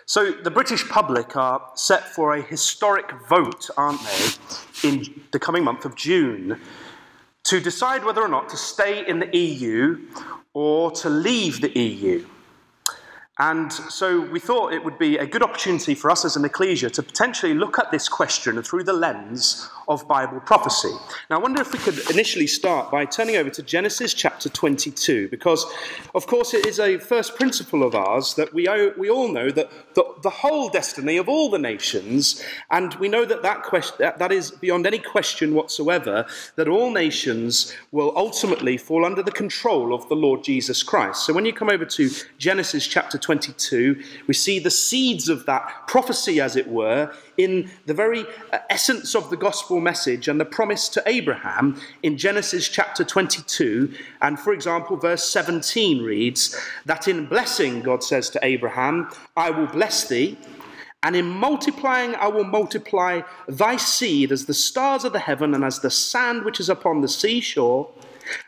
So the British public are set for a historic vote, aren't they, in the coming month of June, to decide whether or not to stay in the EU or to leave the EU. And so we thought it would be a good opportunity for us as an ecclesia to potentially look at this question through the lens of Bible prophecy. Now, I wonder if we could initially start by turning over to Genesis chapter 22, because, of course, it is a first principle of ours that we all know that the whole destiny of all the nations, and we know that is beyond any question whatsoever, that all nations will ultimately fall under the control of the Lord Jesus Christ. So when you come over to Genesis chapter 22, we see the seeds of that prophecy, as it were, in the very essence of the gospel message and the promise to Abraham in Genesis chapter 22. And for example, verse 17 reads that in blessing, God says to Abraham, I will bless thee, and in multiplying I will multiply thy seed as the stars of the heaven and as the sand which is upon the seashore,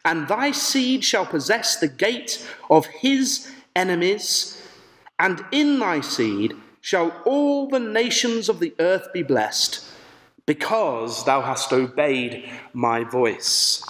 and thy seed shall possess the gate of his enemies, and in thy seed shall all the nations of the earth be blessed, because thou hast obeyed my voice.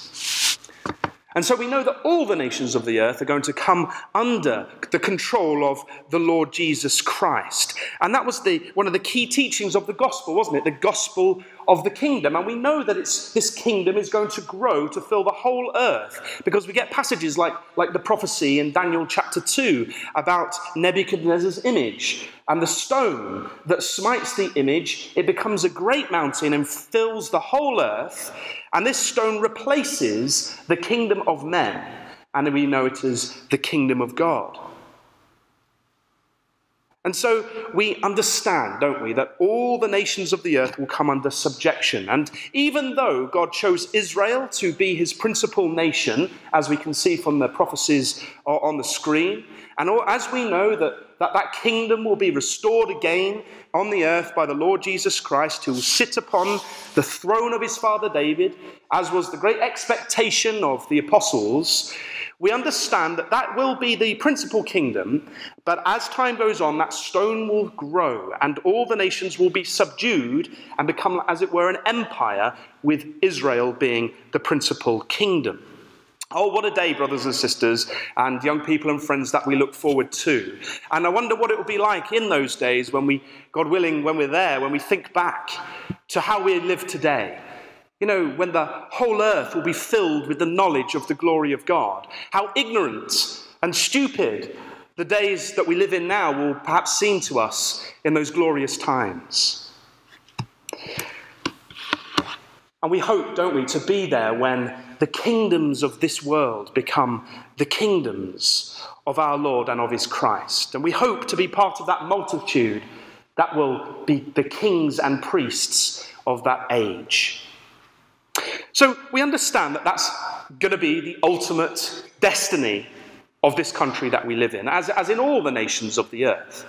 And so we know that all the nations of the earth are going to come under the control of the Lord Jesus Christ. And that was one of the key teachings of the gospel, wasn't it? The gospel of the kingdom. And we know that this kingdom is going to grow to fill the whole earth, because we get passages like the prophecy in Daniel chapter 2 about Nebuchadnezzar's image. And the stone that smites the image, it becomes a great mountain and fills the whole earth. And this stone replaces the kingdom of men. And we know it is the kingdom of God. And so we understand, don't we, that all the nations of the earth will come under subjection. And even though God chose Israel to be his principal nation, as we can see from the prophecies on the screen, and as we know that kingdom will be restored again on the earth by the Lord Jesus Christ, who will sit upon the throne of his father David, as was the great expectation of the apostles, we understand that will be the principal kingdom, but as time goes on, that stone will grow, and all the nations will be subdued and become, as it were, an empire, with Israel being the principal kingdom. Oh, what a day, brothers and sisters, and young people and friends, that we look forward to. And I wonder what it will be like in those days when we, God willing, when we're there, when we think back to how we live today. You know, when the whole earth will be filled with the knowledge of the glory of God. How ignorant and stupid the days that we live in now will perhaps seem to us in those glorious times. And we hope, don't we, to be there when the kingdoms of this world become the kingdoms of our Lord and of his Christ. And we hope to be part of that multitude that will be the kings and priests of that age. So we understand that that's going to be the ultimate destiny of this country that we live in, as in all the nations of the earth.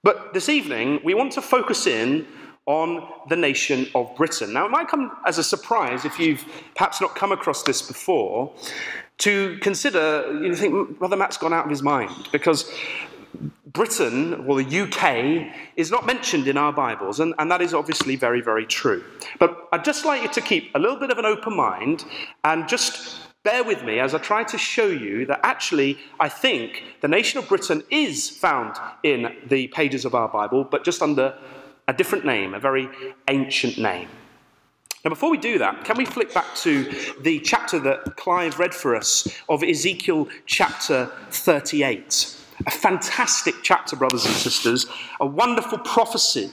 But this evening, we want to focus in on the nation of Britain. Now, it might come as a surprise if you've perhaps not come across this before, to consider, you think, Brother Matt's gone out of his mind, because Britain, or the UK, is not mentioned in our Bibles, and that is obviously very, very true. But I'd just like you to keep a little bit of an open mind, and just bear with me as I try to show you that actually I think the nation of Britain is found in the pages of our Bible, but just under a different name, a very ancient name. Now, before we do that, can we flick back to the chapter that Clive read for us of Ezekiel chapter 38? A fantastic chapter, brothers and sisters, a wonderful prophecy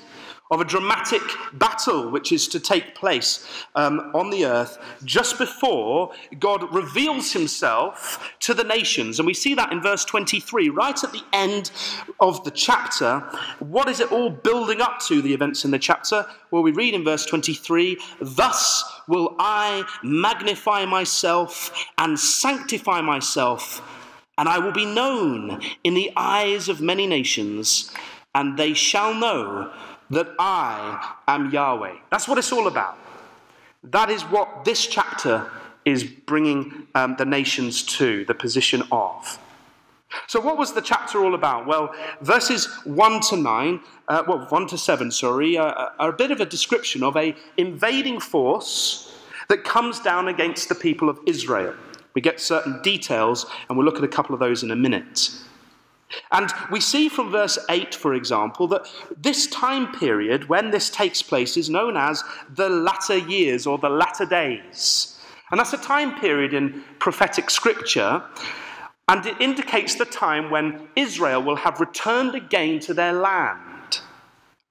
of a dramatic battle which is to take place on the earth just before God reveals himself to the nations. And we see that in verse 23, right at the end of the chapter. What is it all building up to, the events in the chapter? Well, we read in verse 23, "Thus will I magnify myself and sanctify myself, and I will be known in the eyes of many nations, and they shall know that I am Yahweh." That's what it's all about. That is what this chapter is bringing the nations to, the position of. So what was the chapter all about? Well, verses 1 to 7, are a bit of a description of an invading force that comes down against the people of Israel. We get certain details, and we'll look at a couple of those in a minute. And we see from verse 8, for example, that this time period when this takes place is known as the latter years or the latter days. And that's a time period in prophetic scripture, and it indicates the time when Israel will have returned again to their land.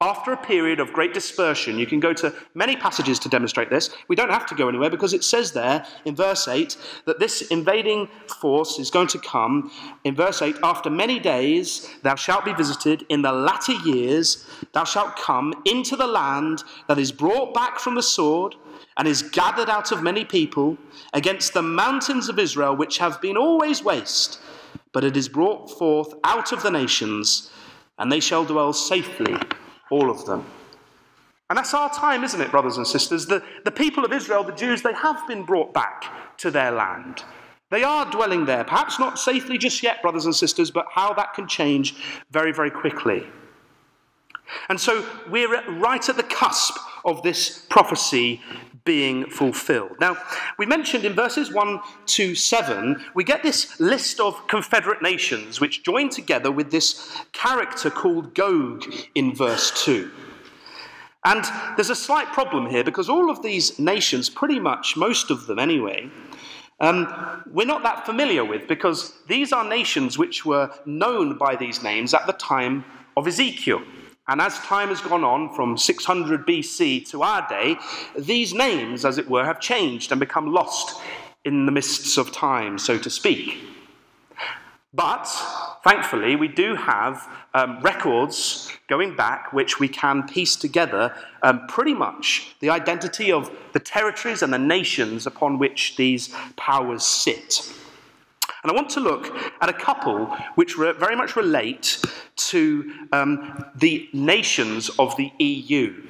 After a period of great dispersion, you can go to many passages to demonstrate this. We don't have to go anywhere because it says there in verse 8 that this invading force is going to come. In verse 8, after many days thou shalt be visited, in the latter years thou shalt come into the land that is brought back from the sword and is gathered out of many people against the mountains of Israel, which have been always waste, but it is brought forth out of the nations, and they shall dwell safely, all of them. And that's our time, isn't it, brothers and sisters? The people of Israel, the Jews, they have been brought back to their land. They are dwelling there, perhaps not safely just yet, brothers and sisters, but how that can change very, very quickly. And so we're right at the cusp of this prophecy being fulfilled. Now, we mentioned in verses 1 to 7, we get this list of confederate nations which join together with this character called Gog in verse 2. And there's a slight problem here because all of these nations, pretty much most of them anyway, we're not that familiar with, because these are nations which were known by these names at the time of Ezekiel. And as time has gone on from 600 BC to our day, these names, as it were, have changed and become lost in the mists of time, so to speak. But, thankfully, we do have records going back which we can piece together pretty much the identity of the territories and the nations upon which these powers sit. And I want to look at a couple which very much relate to the nations of the EU.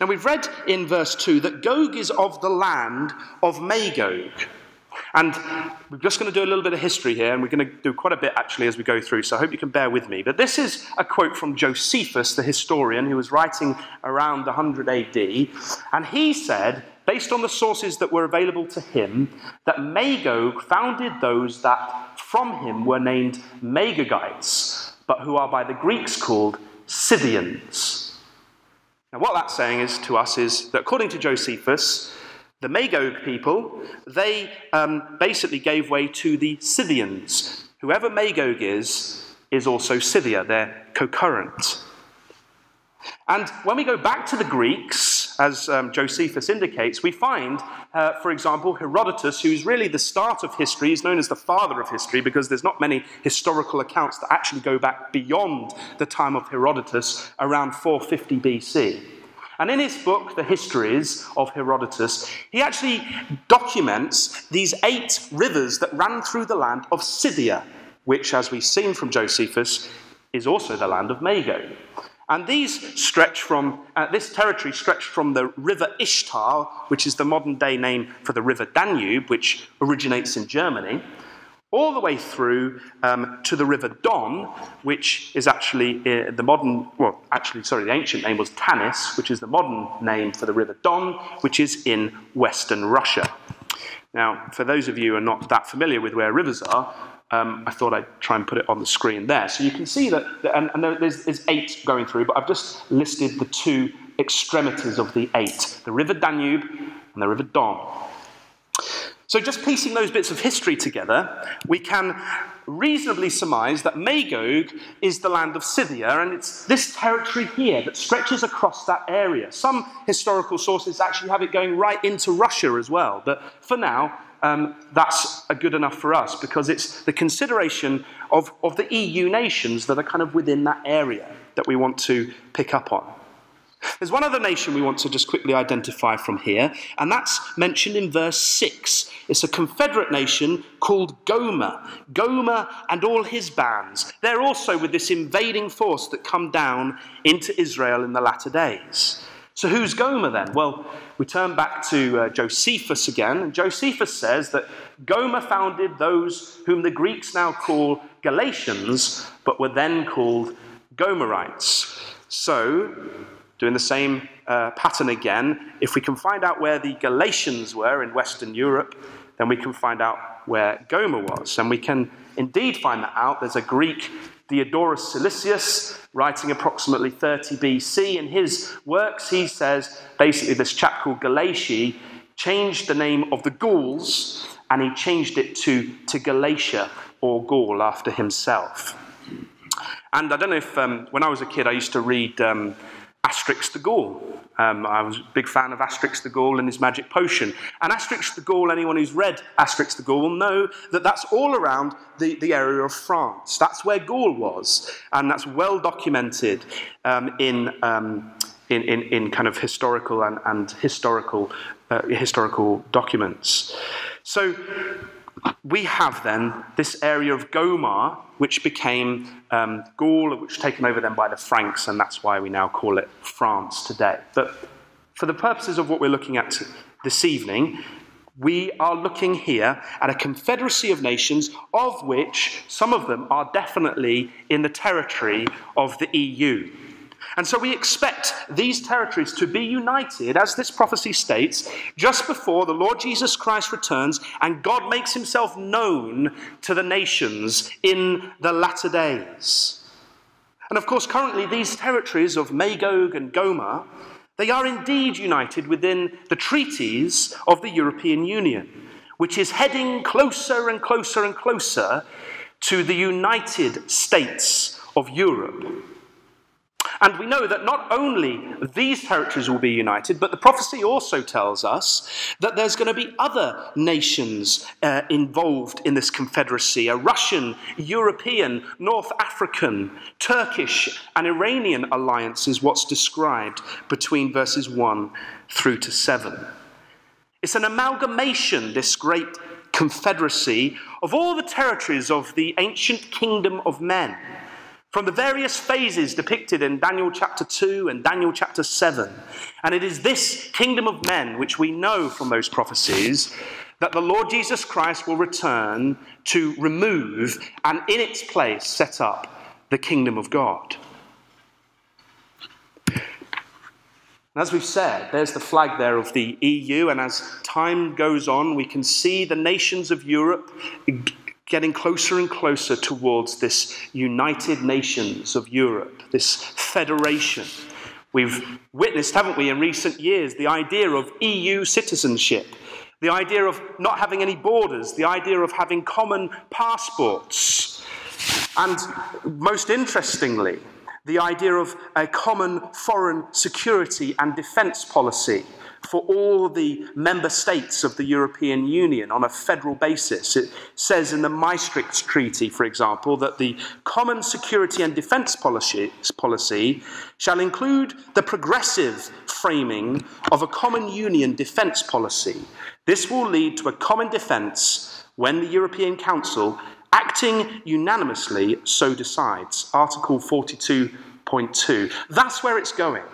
Now, we've read in verse 2 that Gog is of the land of Magog. And we're just going to do a little bit of history here, and we're going to do quite a bit actually as we go through, so I hope you can bear with me. But this is a quote from Josephus, the historian, who was writing around 100 AD, and he said, based on the sources that were available to him, that Magog founded those that from him were named Magogites, but who are by the Greeks called Scythians. Now what that's saying is to us is that according to Josephus, the Magog people, they basically gave way to the Scythians. Whoever Magog is also Scythia, they're co-current. And when we go back to the Greeks, as Josephus indicates, we find, for example, Herodotus, who's really the start of history. He's known as the father of history because there's not many historical accounts that actually go back beyond the time of Herodotus, around 450 BC. And in his book, The Histories of Herodotus, he actually documents these 8 rivers that ran through the land of Scythia, which, as we've seen from Josephus, is also the land of Magog. And these stretch from, this territory stretched from the river Ishtar, which is the modern day name for the river Danube, which originates in Germany, all the way through to the river Don, which is actually the modern, the ancient name was Tanis, which is the modern name for the river Don, which is in western Russia. Now, for those of you who are not that familiar with where rivers are, I thought I'd try and put it on the screen there. So you can see that, and there's 8 going through, but I've just listed the 2 extremities of the 8, the river Danube and the river Don. So just piecing those bits of history together, we can reasonably surmise that Magog is the land of Scythia, and it's this territory here that stretches across that area. Some historical sources actually have it going right into Russia as well, but for now, that's good enough for us because it's the consideration of the EU nations that are kind of within that area that we want to pick up on. There's one other nation we want to just quickly identify from here, and that's mentioned in verse 6. It's a confederate nation called Gomer. Gomer and all his bands. They're also with this invading force that come down into Israel in the latter days. So who's Gomer then? Well, we turn back to Josephus again, and Josephus says that Gomer founded those whom the Greeks now call Galatians, but were then called Gomerites. So, doing the same pattern again, if we can find out where the Galatians were in Western Europe, then we can find out where Gomer was. And we can indeed find that out. There's a Greek, Diodorus Silicius, writing approximately 30 BC. In his works, he says, basically, this chap called Galatia changed the name of the Gauls, and he changed it to Galatia, or Gaul, after himself. And I don't know if, when I was a kid, I used to read Asterix the Gaul. I was a big fan of Asterix the Gaul and his magic potion. And Asterix the Gaul, anyone who's read Asterix the Gaul will know that that's all around the area of France. That's where Gaul was. And that's well documented in kind of historical and historical documents. So we have then this area of Gomer, which became Gaul, which was taken over then by the Franks, and that's why we now call it France today. But for the purposes of what we're looking at this evening, we are looking here at a confederacy of nations, of which some of them are definitely in the territory of the EU. And so we expect these territories to be united, as this prophecy states, just before the Lord Jesus Christ returns and God makes himself known to the nations in the latter days. And of course, currently these territories of Magog and Gomer, they are indeed united within the treaties of the European Union, which is heading closer and closer and closer to the United States of Europe. And we know that not only these territories will be united, but the prophecy also tells us that there's going to be other nations involved in this confederacy. A Russian, European, North African, Turkish, and Iranian alliance is what's described between verses 1 through to 7. It's an amalgamation, this great confederacy, of all the territories of the ancient kingdom of men, from the various phases depicted in Daniel chapter 2 and Daniel chapter 7. And it is this kingdom of men, which we know from those prophecies, that the Lord Jesus Christ will return to remove and in its place set up the kingdom of God. As we've said, there's the flag there of the EU, and as time goes on, we can see the nations of Europe getting closer and closer towards this United Nations of Europe, this federation. We've witnessed, haven't we, in recent years, the idea of EU citizenship, the idea of not having any borders, the idea of having common passports, and most interestingly, the idea of a common foreign security and defence policy for all the member states of the European Union on a federal basis. It says in the Maastricht Treaty, for example, that the common security and defence policy shall include the progressive framing of a common union defence policy. This will lead to a common defence when the European Council, acting unanimously, so decides. Article 42.2. That's where it's going.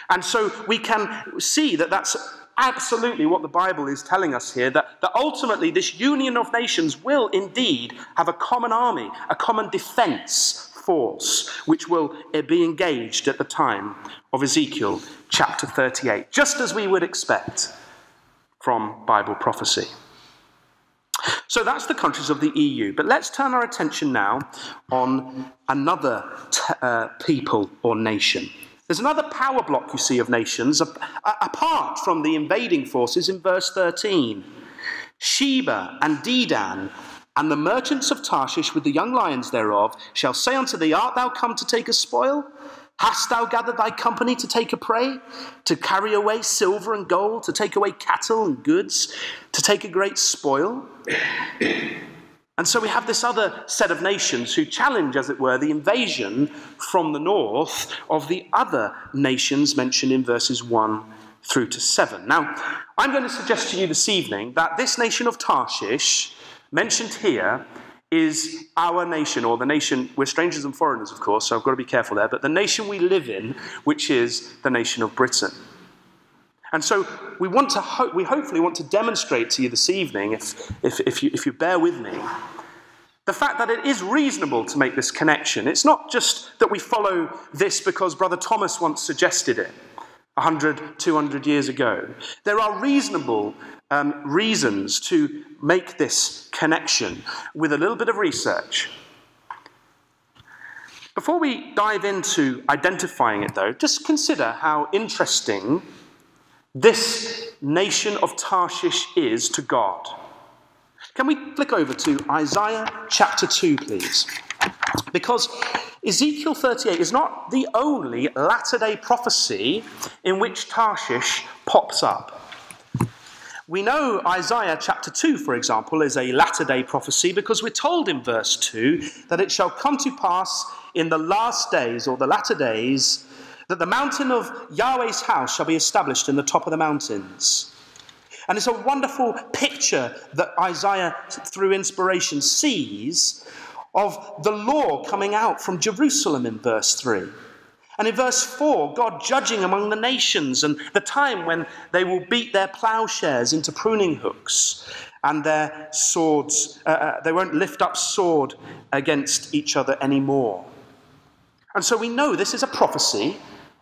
And so we can see that that's absolutely what the Bible is telling us here, that ultimately this union of nations will indeed have a common army, a common defense force, which will be engaged at the time of Ezekiel chapter 38, just as we would expect from Bible prophecy. So that's the countries of the EU. But let's turn our attention now on another people or nation. There's another power block, you see, of nations, apart from the invading forces in verse 13. Sheba and Dedan and the merchants of Tarshish with the young lions thereof shall say unto thee, art thou come to take a spoil? Hast thou gathered thy company to take a prey? To carry away silver and gold, to take away cattle and goods, to take a great spoil? And so we have this other set of nations who challenge, as it were, the invasion from the north of the other nations mentioned in verses 1 through to 7. Now, I'm going to suggest to you this evening that this nation of Tarshish, mentioned here, is our nation, or the nation, we're strangers and foreigners, of course, so I've got to be careful there, but the nation we live in, which is the nation of Britain. And so we hopefully want to demonstrate to you this evening, if you bear with me, the fact that it is reasonable to make this connection. It's not just that we follow this because Brother Thomas once suggested it 100, 200 years ago. There are reasonable reasons to make this connection with a little bit of research. Before we dive into identifying it, though, just consider how interesting this nation of Tarshish is to God. Can we flick over to Isaiah chapter 2, please? Because Ezekiel 38 is not the only latter-day prophecy in which Tarshish pops up. We know Isaiah chapter 2, for example, is a latter-day prophecy because we're told in verse 2 that it shall come to pass in the last days, or the latter days, that the mountain of Yahweh's house shall be established in the top of the mountains. And it's a wonderful picture that Isaiah, through inspiration, sees of the law coming out from Jerusalem in verse 3. And in verse 4, God judging among the nations and the time when they will beat their plowshares into pruning hooks and their swords, they won't lift up sword against each other anymore. And so we know this is a prophecy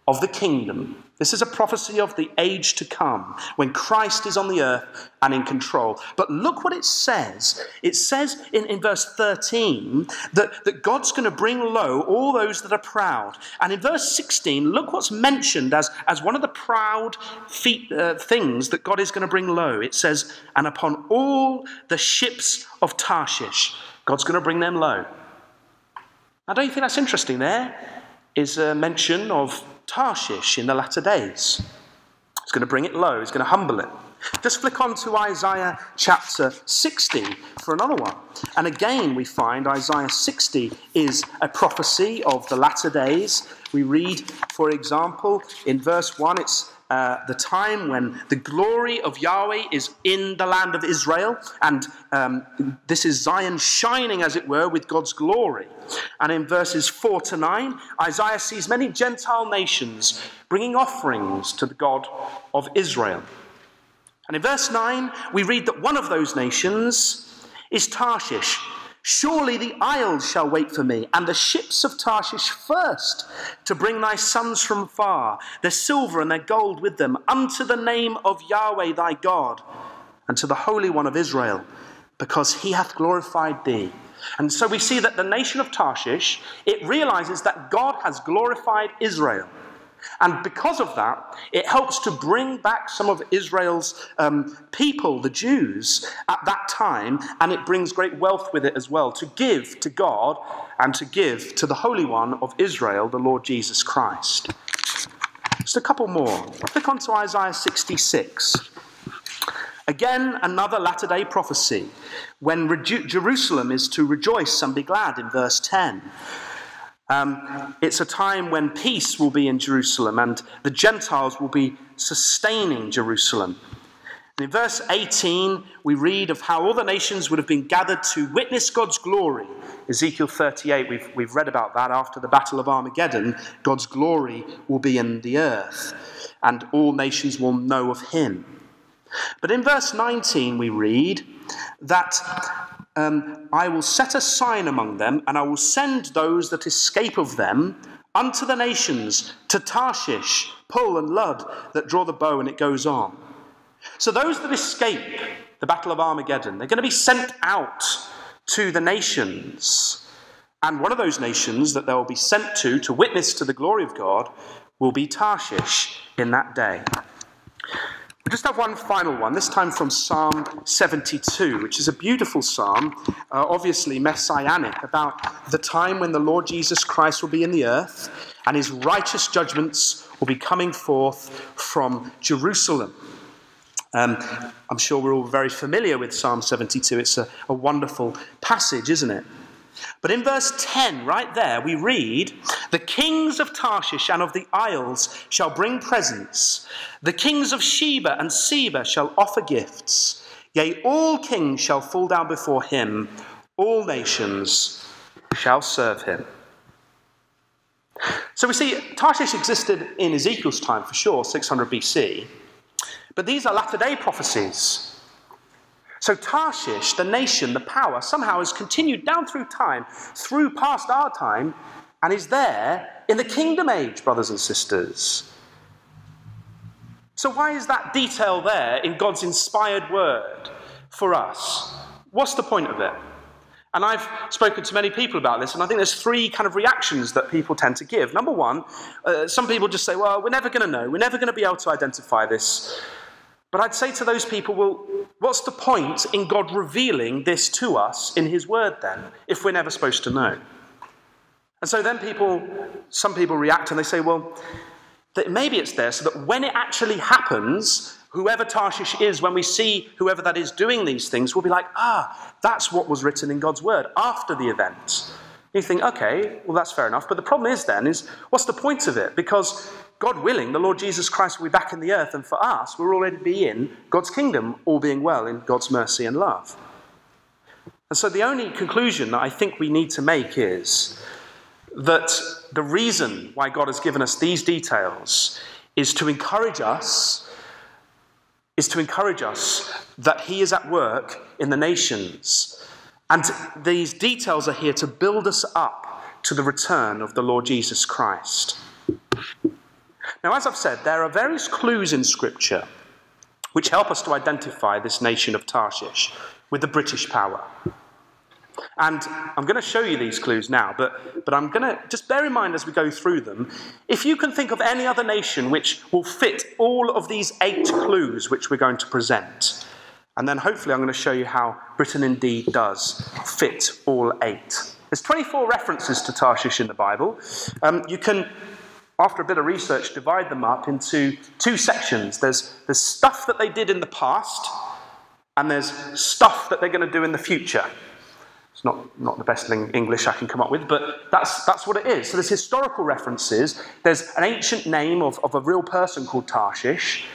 of the kingdom. This is a prophecy of the age to come, when Christ is on the earth and in control. But look what it says. It says in verse 13 that God's going to bring low all those that are proud. And in verse 16, look what's mentioned as one of the proud things that God is going to bring low. It says, and upon all the ships of Tarshish, God's going to bring them low. Now, don't you think that's interesting? There is a mention of Tarshish in the latter days. It's going to bring it low. It's going to humble it. Just flick on to Isaiah chapter 60 for another one. And again, we find Isaiah 60 is a prophecy of the latter days. We read, for example, in verse 1, it's the time when the glory of Yahweh is in the land of Israel, and this is Zion shining, as it were, with God's glory. And in verses 4 to 9, Isaiah sees many Gentile nations bringing offerings to the God of Israel. And in verse 9, we read that one of those nations is Tarshish. Surely the isles shall wait for me, and the ships of Tarshish first, to bring thy sons from far, their silver and their gold with them, unto the name of Yahweh thy God, and to the Holy One of Israel, because he hath glorified thee. And so we see that the nation of Tarshish, it realizes that God has glorified Israel. And because of that, it helps to bring back some of Israel's people, the Jews, at that time, and it brings great wealth with it as well, to give to God and to give to the Holy One of Israel, the Lord Jesus Christ. Just a couple more. Click on to Isaiah 66. Again, another latter-day prophecy, when Jerusalem is to rejoice and be glad in verse 10. It's a time when peace will be in Jerusalem and the Gentiles will be sustaining Jerusalem. And in verse 18, we read of how all the nations would have been gathered to witness God's glory. Ezekiel 38, we've read about that. After the Battle of Armageddon, God's glory will be in the earth and all nations will know of him. But in verse 19, we read that I will set a sign among them, and I will send those that escape of them unto the nations, to Tarshish, Pul and Lud, that draw the bow, and it goes on. So those that escape the Battle of Armageddon, they're going to be sent out to the nations. And one of those nations that they'll be sent to witness to the glory of God, will be Tarshish in that day. We just have one final one, this time from Psalm 72, which is a beautiful psalm, obviously messianic, about the time when the Lord Jesus Christ will be in the earth and his righteous judgments will be coming forth from Jerusalem. I'm sure we're all very familiar with Psalm 72. It's a wonderful passage, isn't it? But in verse 10, right there, we read, the kings of Tarshish and of the isles shall bring presents. The kings of Sheba and Seba shall offer gifts. Yea, all kings shall fall down before him. All nations shall serve him. So we see Tarshish existed in Ezekiel's time for sure, 600 BC. But these are latter-day prophecies. So Tarshish, the nation, the power, somehow has continued down through time, through past our time, and is there in the kingdom age, brothers and sisters. So why is that detail there in God's inspired word for us? What's the point of it? And I've spoken to many people about this, and I think there's three kind of reactions that people tend to give. Number one, some people just say, well, we're never going to know. We're never going to be able to identify this. But I'd say to those people, well, what's the point in God revealing this to us in his word then, if we're never supposed to know? And so then some people react and they say, well, that maybe it's there so that when it actually happens, whoever Tarshish is, when we see whoever that is doing these things, we'll be like, that's what was written in God's word after the event. You think, okay, well, that's fair enough. But the problem is then, what's the point of it? Because God willing, the Lord Jesus Christ will be back in the earth, and for us, we'll already be in God's kingdom, all being well in God's mercy and love. And so the only conclusion that I think we need to make is that the reason why God has given us these details is to encourage us that he is at work in the nations. And these details are here to build us up to the return of the Lord Jesus Christ. Now, as I've said, there are various clues in Scripture which help us to identify this nation of Tarshish with the British power. And I'm going to show you these clues now, but I'm going to just bear in mind as we go through them, if you can think of any other nation which will fit all of these 8 clues which we're going to present, and then hopefully I'm going to show you how Britain indeed does fit all 8. There's 24 references to Tarshish in the Bible. You can, after a bit of research, divide them up into 2 sections. There's stuff that they did in the past, and there's stuff that they're going to do in the future. It's not the best English I can come up with, but that's what it is. So there's historical references. There's an ancient name of a real person called Tarshish.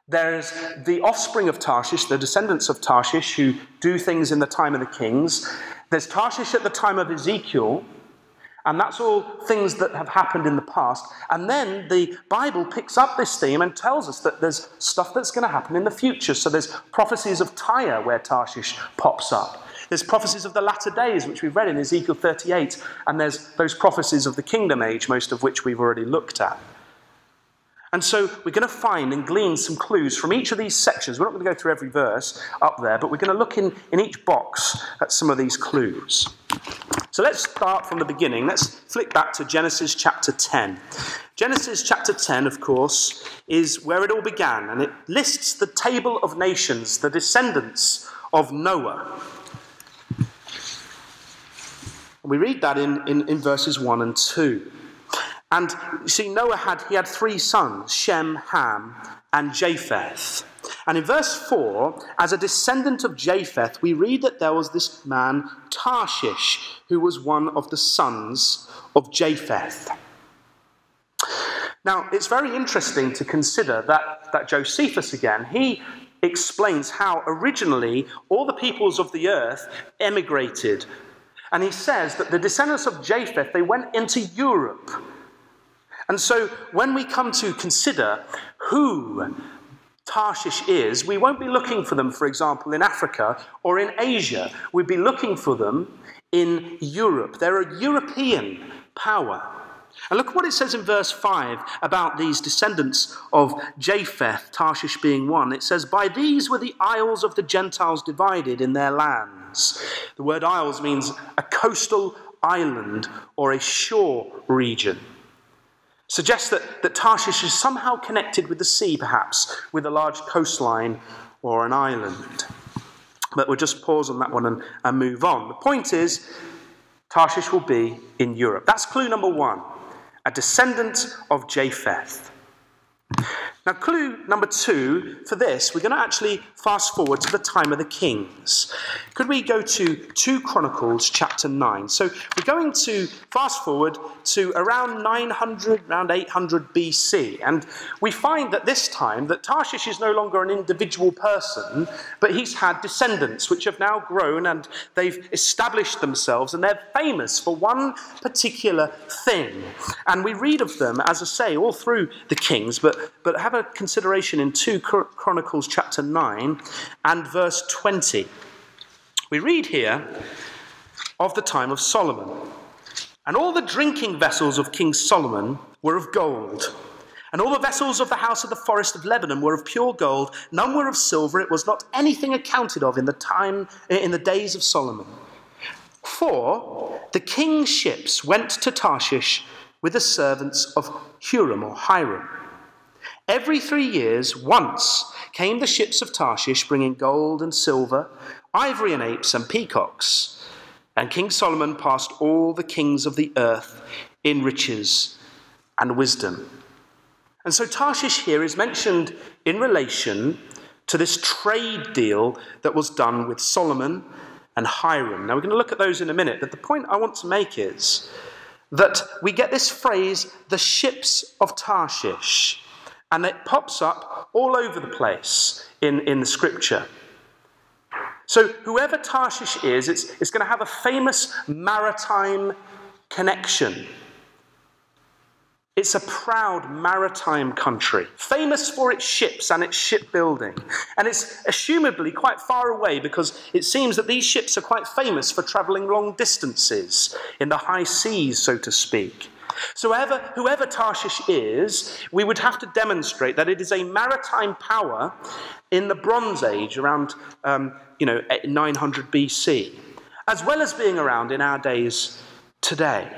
There's the offspring of Tarshish, the descendants of Tarshish, who do things in the time of the kings. There's Tarshish at the time of Ezekiel, and that's all things that have happened in the past. And then the Bible picks up this theme and tells us that there's stuff that's going to happen in the future. So there's prophecies of Tyre where Tarshish pops up. There's prophecies of the latter days, which we've read in Ezekiel 38, and there's those prophecies of the kingdom age, most of which we've already looked at. And so we're going to find and glean some clues from each of these sections. We're not going to go through every verse up there, but we're going to look in each box at some of these clues. So let's start from the beginning. Let's flick back to Genesis chapter 10. Genesis chapter 10, of course, is where it all began, and it lists the table of nations, the descendants of Noah. We read that in verses 1 and 2. And you see, Noah had 3 sons, Shem, Ham, and Japheth. And in verse 4, as a descendant of Japheth, we read that there was this man, Tarshish, who was one of the sons of Japheth. Now, it's very interesting to consider that Josephus again, he explains how originally all the peoples of the earth emigrated. And he says that the descendants of Japheth, they went into Europe. And so when we come to consider who Tarshish is, we won't be looking for them, for example, in Africa or in Asia. We'd be looking for them in Europe. They're a European power. And look what it says in verse 5 about these descendants of Japheth, Tarshish being one. It says, "By these were the isles of the Gentiles divided in their lands." The word isles means a coastal island or a shore region. Suggests that Tarshish is somehow connected with the sea, perhaps, with a large coastline or an island. But we'll just pause on that one and move on. The point is, Tarshish will be in Europe. That's clue number 1. A descendant of Japheth. Now, clue number 2 for this, we're going to actually fast forward to the time of the kings. Could we go to 2 Chronicles Chapter 9? So we're going to fast forward to around 900, around 800 BC. And we find that this time that Tarshish is no longer an individual person, but he's had descendants which have now grown and they've established themselves and they're famous for one particular thing. And we read of them, as I say, all through the kings, but have a consideration in 2 Chronicles chapter 9 and verse 20. We read here of the time of Solomon. And all the drinking vessels of King Solomon were of gold. And all the vessels of the house of the forest of Lebanon were of pure gold. None were of silver. It was not anything accounted of in the days of Solomon. For the king's ships went to Tarshish with the servants of Hiram. Every 3 years, once came the ships of Tarshish, bringing gold and silver, ivory and apes and peacocks. And King Solomon passed all the kings of the earth in riches and wisdom. And so Tarshish here is mentioned in relation to this trade deal that was done with Solomon and Hiram. Now we're going to look at those in a minute, but the point I want to make is that we get this phrase, the ships of Tarshish. And it pops up all over the place in the scripture. So whoever Tarshish is, it's going to have a famous maritime connection. It's a proud maritime country, famous for its ships and its shipbuilding. And it's assumably quite far away because it seems that these ships are quite famous for travelling long distances in the high seas, so to speak. So whoever Tarshish is, we would have to demonstrate that it is a maritime power in the Bronze Age, around 900 BC, as well as being around in our days today.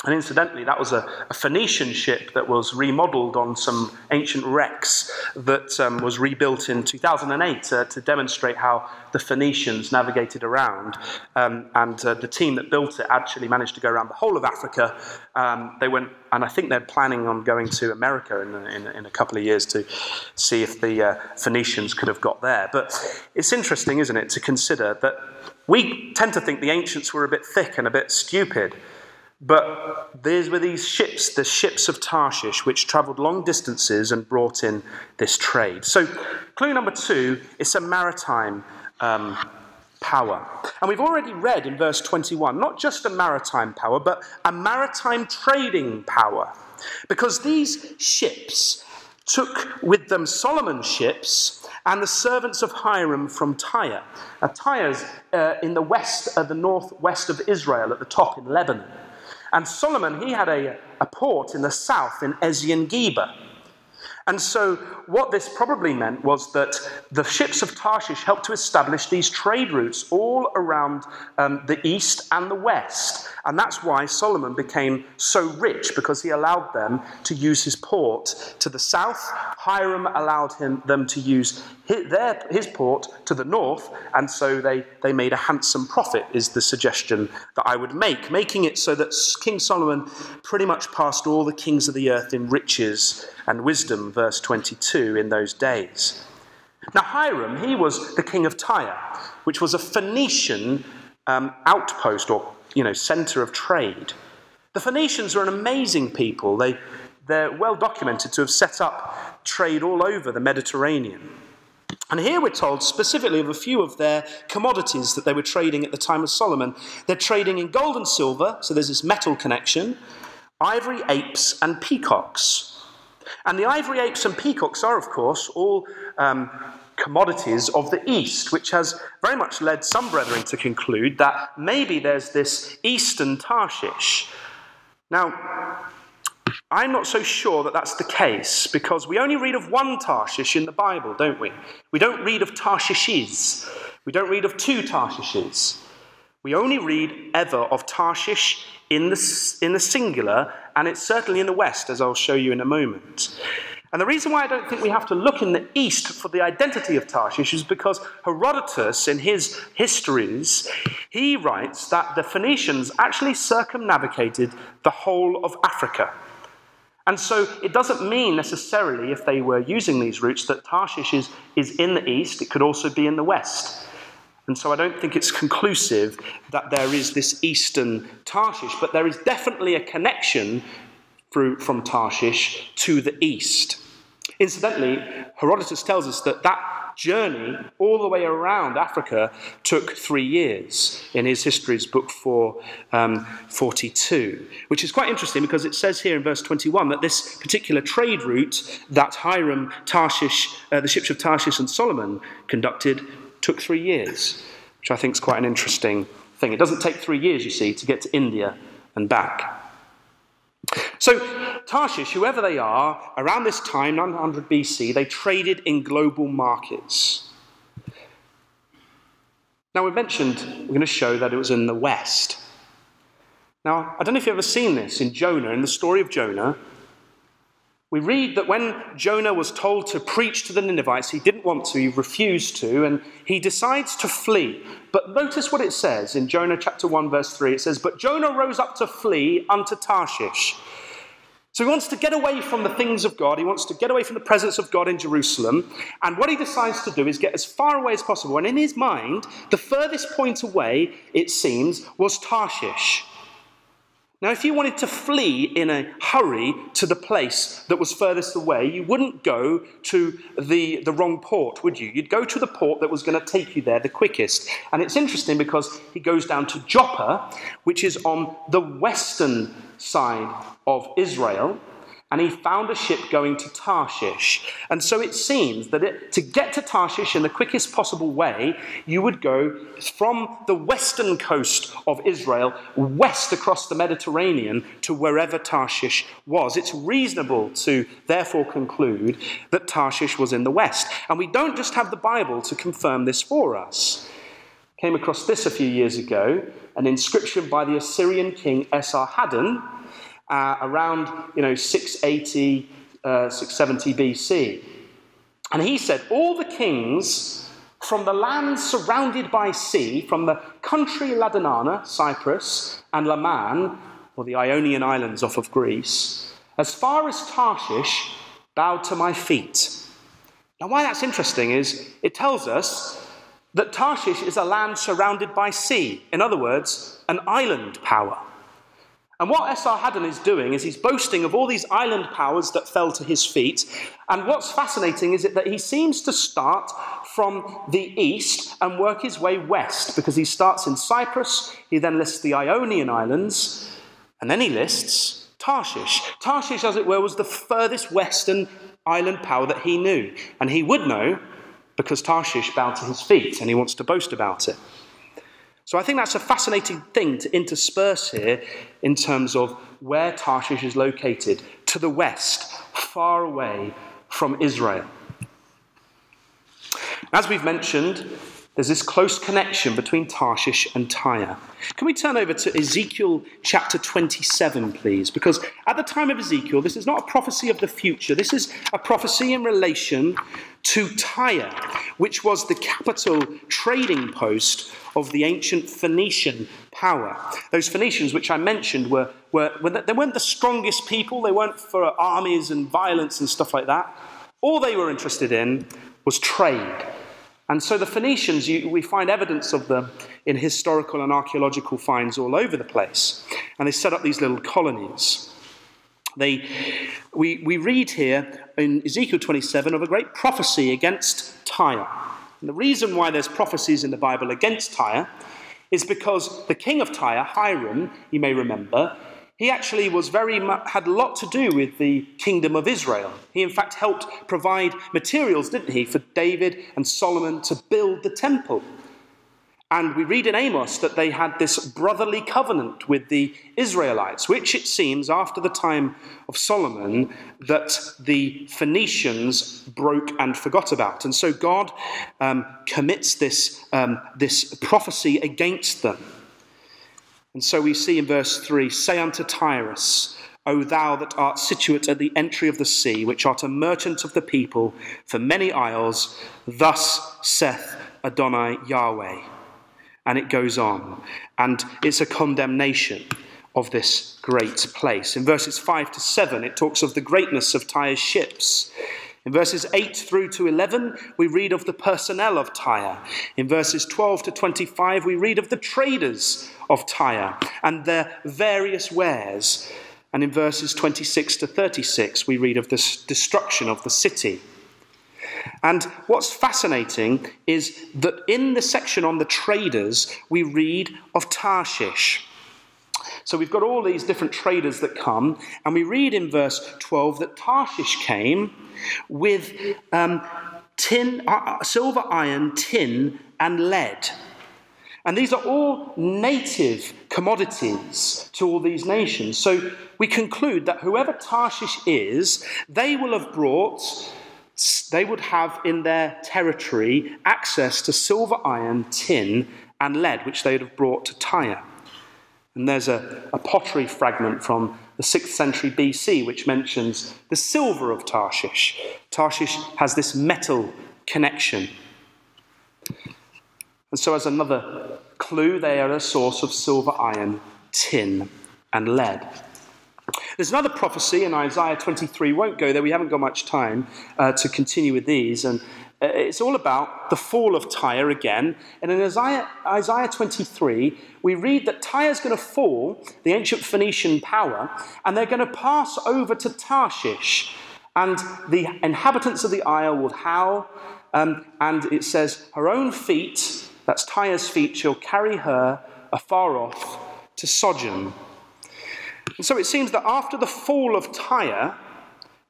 And incidentally, that was a Phoenician ship that was remodeled on some ancient wrecks that was rebuilt in 2008 to demonstrate how the Phoenicians navigated around. And the team that built it actually managed to go around the whole of Africa. They went, and I think they're planning on going to America in a couple of years to see if the Phoenicians could have got there. But it's interesting, isn't it, to consider that we tend to think the ancients were a bit thick and a bit stupid. But there were these ships, the ships of Tarshish, which travelled long distances and brought in this trade. So clue number 2, it's a maritime power. And we've already read in verse 21, not just a maritime power, but a maritime trading power. Because these ships took with them Solomon's ships and the servants of Hiram from Tyre. Now Tyre's in the northwest of Israel at the top in Lebanon. And Solomon, he had a port in the south in Ezion-Geber. And so what this probably meant was that the ships of Tarshish helped to establish these trade routes all around the east and the west. And that's why Solomon became so rich, because he allowed them to use his port to the south. Hiram allowed them to use his port to the north, and so they made a handsome profit, is the suggestion that I would make, making it so that King Solomon pretty much passed all the kings of the earth in riches and wisdom, verse 22, in those days. Now Hiram, he was the king of Tyre, which was a Phoenician outpost or centre of trade. The Phoenicians are an amazing people. They're well documented to have set up trade all over the Mediterranean. And here we're told specifically of a few of their commodities that they were trading at the time of Solomon. They're trading in gold and silver, so there's this metal connection, ivory, apes, and peacocks. And the ivory, apes, and peacocks are, of course, all commodities of the East, which has very much led some brethren to conclude that maybe there's this Eastern Tarshish. Now, I'm not so sure that that's the case, because we only read of one Tarshish in the Bible, don't we? We don't read of Tarshishes. We don't read of two Tarshishes. We only read ever of Tarshish in the singular, and it's certainly in the West, as I'll show you in a moment. And the reason why I don't think we have to look in the East for the identity of Tarshish is because Herodotus, in his histories, he writes that the Phoenicians actually circumnavigated the whole of Africa. And so it doesn't mean necessarily, if they were using these routes, that Tarshish is in the east. It could also be in the west. And so I don't think it's conclusive that there is this eastern Tarshish, but there is definitely a connection from Tarshish to the east. Incidentally, Herodotus tells us that journey all the way around Africa took 3 years in his Histories book 42, which is quite interesting because it says here in verse 21 that this particular trade route that Hiram, Tarshish, the ships of Tarshish and Solomon conducted took 3 years, which I think is quite an interesting thing. It doesn't take 3 years, you see, to get to India and back. So Tarshish, whoever they are, around this time, 900 BC, they traded in global markets. Now we've mentioned, we're going to show that it was in the west. Now, I don't know if you've ever seen this in Jonah, in the story of Jonah. We read that when Jonah was told to preach to the Ninevites, he didn't want to, he refused to, and he decides to flee. But notice what it says in Jonah chapter 1, verse 3. It says, "But Jonah rose up to flee unto Tarshish." So he wants to get away from the things of God. He wants to get away from the presence of God in Jerusalem. And what he decides to do is get as far away as possible. And in his mind, the furthest point away, it seems, was Tarshish. Now, if you wanted to flee in a hurry to the place that was furthest away, you wouldn't go to the wrong port, would you? You'd go to the port that was going to take you there the quickest. And it's interesting because he goes down to Joppa, which is on the western side of Israel, and he found a ship going to Tarshish. And so it seems that to get to Tarshish in the quickest possible way, you would go from the western coast of Israel west across the Mediterranean to wherever Tarshish was. It's reasonable to therefore conclude that Tarshish was in the west. And we don't just have the Bible to confirm this for us. Came across this a few years ago, an inscription by the Assyrian king Esarhaddon, around 680, 670 BC. And he said, "All the kings from the land surrounded by sea, from the country Ladanana, Cyprus, and Laman, or the Ionian Islands off of Greece, as far as Tarshish, bowed to my feet." Now why that's interesting is it tells us that Tarshish is a land surrounded by sea. In other words, an island power. And what Esarhaddon is doing is he's boasting of all these island powers that fell to his feet. And what's fascinating is that he seems to start from the east and work his way west, because he starts in Cyprus, he then lists the Ionian Islands, and then he lists Tarshish. Tarshish, as it were, was the furthest western island power that he knew. And he would know because Tarshish bowed to his feet, and he wants to boast about it. So I think that's a fascinating thing to intersperse here in terms of where Tarshish is located, to the west, far away from Israel. As we've mentioned, there's this close connection between Tarshish and Tyre. Can we turn over to Ezekiel chapter 27, please? Because at the time of Ezekiel, this is not a prophecy of the future. This is a prophecy in relation to Tyre, which was the capital trading post of the ancient Phoenician power. Those Phoenicians, which I mentioned, they weren't the strongest people. They weren't for armies and violence and stuff like that. All they were interested in was trade. And so the Phoenicians, we find evidence of them in historical and archaeological finds all over the place. And they set up these little colonies. We read here in Ezekiel 27 of a great prophecy against Tyre. And the reason why there's prophecies in the Bible against Tyre is because the king of Tyre, Hiram, you may remember, he actually had a lot to do with the kingdom of Israel. He, in fact, helped provide materials, didn't he, for David and Solomon to build the temple. And we read in Amos that they had this brotherly covenant with the Israelites, which it seems, after the time of Solomon, that the Phoenicians broke and forgot about. And so God commits this prophecy against them. And so we see in verse 3, "Say unto Tyrus, O thou that art situate at the entry of the sea, which art a merchant of the people for many isles, thus saith Adonai Yahweh." And it goes on. And it's a condemnation of this great place. In verses 5 to 7, it talks of the greatness of Tyre's ships. In verses 8 through to 11, we read of the personnel of Tyre. In verses 12 to 25, we read of the traders of Tyre and their various wares. And in verses 26 to 36, we read of the destruction of the city. And what's fascinating is that in the section on the traders, we read of Tarshish. So we've got all these different traders that come, and we read in verse 12 that Tarshish came with silver, iron, tin, and lead. And these are all native commodities to all these nations. So we conclude that whoever Tarshish is, they would have in their territory access to silver, iron, tin, and lead, which they would have brought to Tyre. And there's a pottery fragment from the 6th century BC which mentions the silver of Tarshish. Tarshish has this metal connection. And so as another clue, they are a source of silver, iron, tin, and lead. There's another prophecy in Isaiah 23. Won't go there. We haven't got much time to continue with these. And it's all about the fall of Tyre again. And in Isaiah 23, we read that Tyre's going to fall, the ancient Phoenician power, and they're going to pass over to Tarshish. And the inhabitants of the isle will howl. And it says, her own feet, that's Tyre's feet, shall carry her afar off to sojourn. And so it seems that after the fall of Tyre,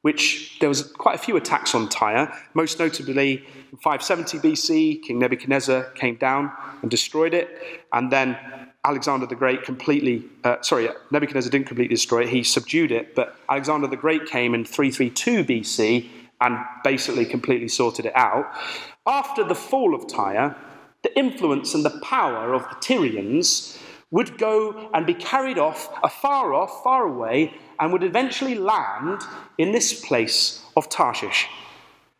which there was quite a few attacks on Tyre, most notably in 570 BC, King Nebuchadnezzar came down and destroyed it, and then Alexander the Great Nebuchadnezzar didn't completely destroy it, he subdued it, but Alexander the Great came in 332 BC and basically completely sorted it out. After the fall of Tyre, the influence and the power of the Tyrians would go and be carried off, far away, and would eventually land in this place of Tarshish.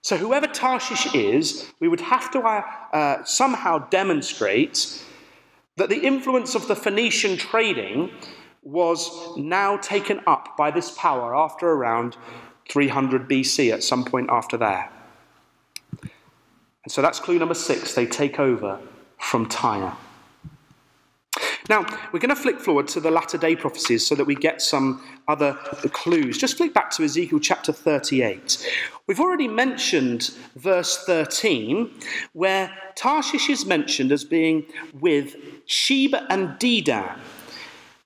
So whoever Tarshish is, we would have to somehow demonstrate that the influence of the Phoenician trading was now taken up by this power after around 300 BC, at some point after that. And so that's clue number 6. They take over from Tyre. Now, we're going to flick forward to the latter-day prophecies so that we get some other clues. Just flick back to Ezekiel chapter 38. We've already mentioned verse 13, where Tarshish is mentioned as being with Sheba and Dedan.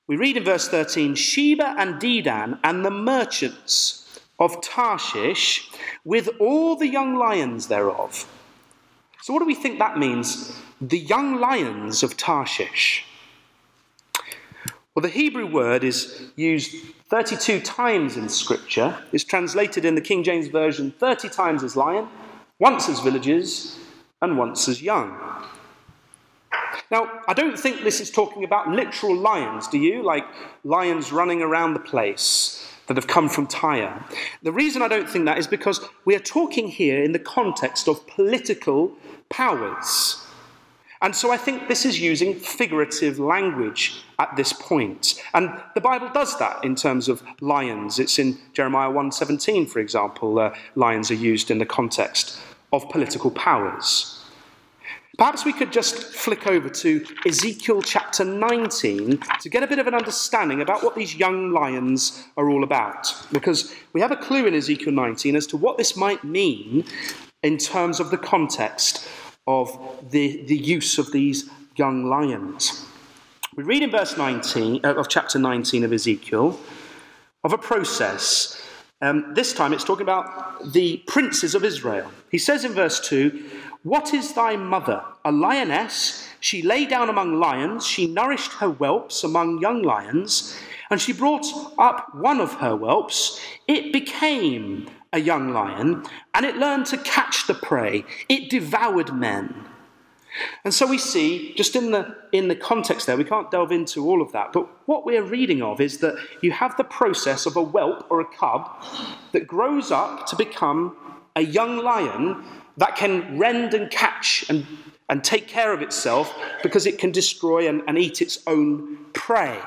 We read in verse 13, Sheba and Dedan and the merchants of Tarshish with all the young lions thereof. So what do we think that means? The young lions of Tarshish. Well, the Hebrew word is used 32 times in Scripture. It's translated in the King James Version 30 times as lion, once as villages, and once as young. Now, I don't think this is talking about literal lions, do you? Like lions running around the place that have come from Tyre. The reason I don't think that is because we are talking here in the context of political powers. And so I think this is using figurative language at this point. And the Bible does that in terms of lions. It's in Jeremiah 1:17, for example. Lions are used in the context of political powers. Perhaps we could just flick over to Ezekiel chapter 19 to get a bit of an understanding about what these young lions are all about. Because we have a clue in Ezekiel 19 as to what this might mean in terms of the context of the use of these young lions. We read in verse 19 of chapter 19 of Ezekiel of a process. This time it's talking about the princes of Israel. He says in verse 2, "What is thy mother? A lioness. She lay down among lions. She nourished her whelps among young lions. And she brought up one of her whelps. It became a young lion, and it learned to catch the prey. It devoured men." And so we see, just in the context there, we can't delve into all of that, but what we're reading of is that you have the process of a whelp or a cub that grows up to become a young lion that can rend and catch and take care of itself because it can destroy and eat its own prey.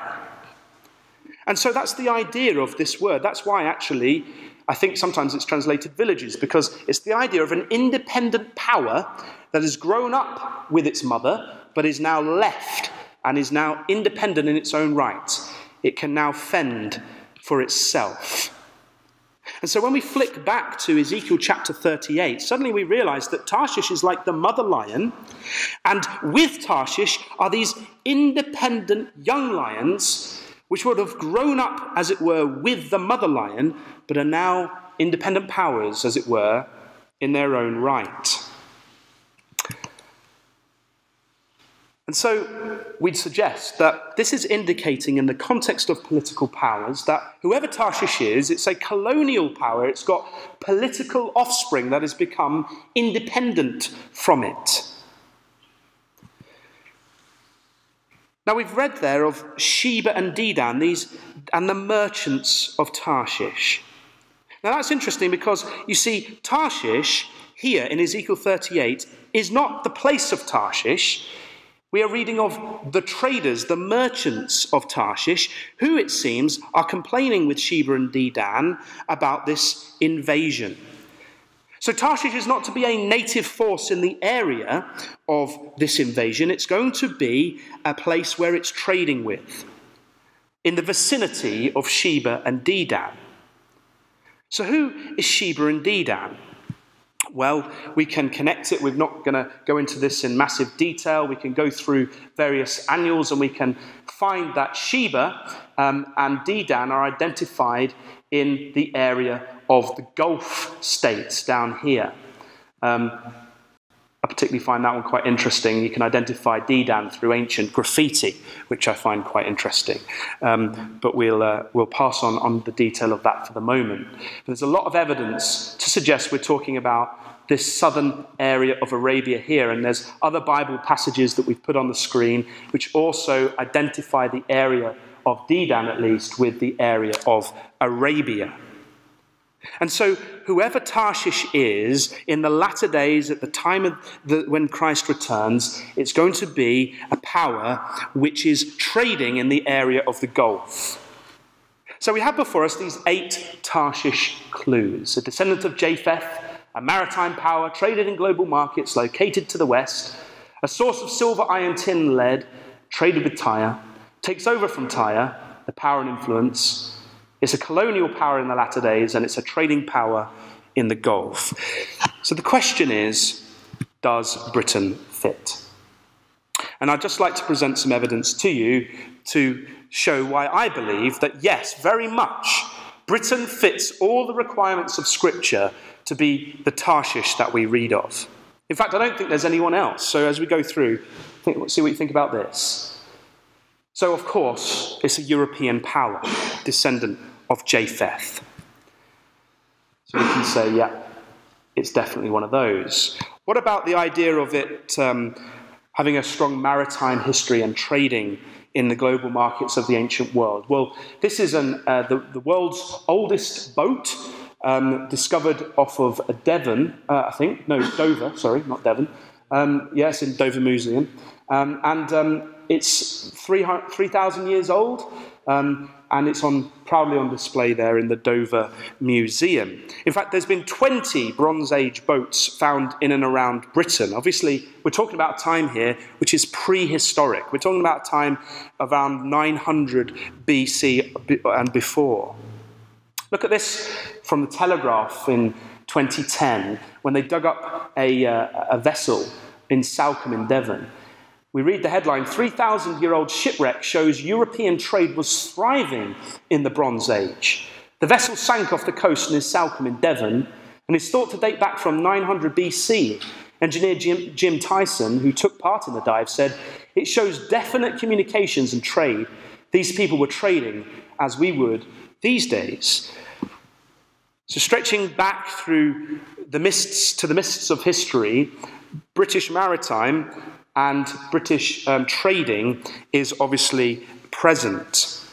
And so that's the idea of this word. That's why actually I think sometimes it's translated villages, because it's the idea of an independent power that has grown up with its mother, but is now left and is now independent in its own right. It can now fend for itself. And so when we flick back to Ezekiel chapter 38, suddenly we realize that Tarshish is like the mother lion, and with Tarshish are these independent young lions, which would have grown up, as it were, with the mother lion, but are now independent powers, as it were, in their own right. And so we'd suggest that this is indicating, in the context of political powers, that whoever Tarshish is, it's a colonial power. It's got political offspring that has become independent from it. Now we've read there of Sheba and Dedan, and the merchants of Tarshish. Now that's interesting because you see Tarshish here in Ezekiel 38 is not the place of Tarshish. We are reading of the traders, the merchants of Tarshish, who it seems are complaining with Sheba and Dedan about this invasion. So Tarshish is not to be a native force in the area of this invasion. It's going to be a place where it's trading with, in the vicinity of Sheba and Dedan. So who is Sheba and Dedan? Well, we can connect it. We're not going to go into this in massive detail. We can go through various annuals and we can find that Sheba and Dedan are identified in the area of the Gulf states down here. I particularly find that one quite interesting. You can identify Dedan through ancient graffiti, which I find quite interesting. But we'll pass on the detail of that for the moment. But there's a lot of evidence to suggest we're talking about this southern area of Arabia here, and there's other Bible passages that we've put on the screen which also identify the area of Dedan, at least, with the area of Arabia. And so whoever Tarshish is, in the latter days, at the time of when Christ returns, it's going to be a power which is trading in the area of the Gulf. So we have before us these 8 Tarshish clues. A descendant of Japheth, a maritime power, traded in global markets, located to the west, a source of silver, iron, tin, lead, traded with Tyre, takes over from Tyre, the power and influence. It's a colonial power in the latter days, and it's a trading power in the Gulf. So the question is, does Britain fit? And I'd just like to present some evidence to you to show why I believe that, yes, very much, Britain fits all the requirements of Scripture to be the Tarshish that we read of. In fact, I don't think there's anyone else. So as we go through, see what you think about this. So, of course, it's a European power, descendant of Japheth. So we can say, yeah, it's definitely one of those. What about the idea of it having a strong maritime history and trading in the global markets of the ancient world? Well, this is the world's oldest boat, discovered off of Devon, I think. No, Dover, sorry, not Devon. Yes, in Dover Museum. It's 3,000 years old, and it's proudly on display there in the Dover Museum. In fact, there's been 20 Bronze Age boats found in and around Britain. Obviously, we're talking about a time here which is prehistoric. We're talking about a time around 900 BC and before. Look at this from the Telegraph in 2010, when they dug up a vessel in Salcombe in Devon. We read the headline, 3,000-year-old shipwreck shows European trade was thriving in the Bronze Age. The vessel sank off the coast near Salcombe in Devon and is thought to date back from 900 BC. Engineer Jim Tyson, who took part in the dive, said, "It shows definite communications and trade. These people were trading as we would these days." So stretching back through the mists of history, British maritime and British trading is obviously present.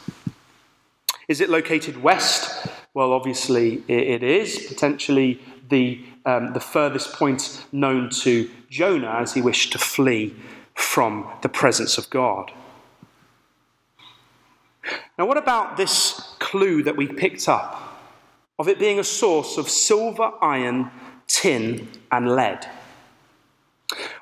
Is it located west? Well, obviously it is, potentially the furthest point known to Jonah as he wished to flee from the presence of God. Now, what about this clue that we picked up of it being a source of silver, iron, tin, and lead?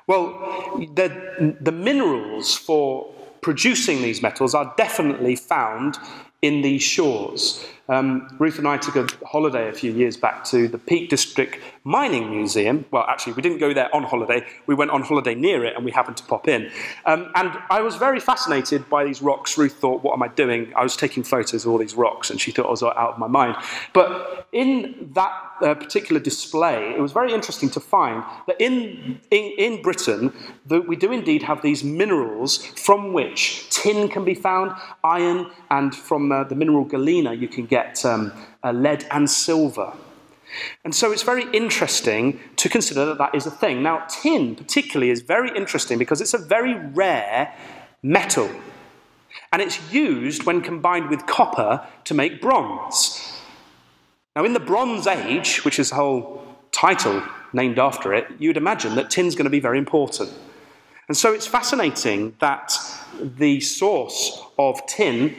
Well, the minerals for producing these metals are definitely found in these shores. Ruth and I took a holiday a few years back to the Peak District Mining Museum. Well, actually, we didn't go there on holiday. We went on holiday near it, and we happened to pop in. And I was very fascinated by these rocks. Ruth thought, what am I doing? I was taking photos of all these rocks, and she thought I was out of my mind. But in that particular display, it was very interesting to find that in Britain, that we do indeed have these minerals from which tin can be found, iron, and from the mineral galena you can get lead and silver. And so it's very interesting to consider that that is a thing. Now, tin particularly is very interesting because it's a very rare metal. And it's used when combined with copper to make bronze. Now, in the Bronze Age, which is the whole title named after it, you'd imagine that tin's going to be very important. And so it's fascinating that the source of tin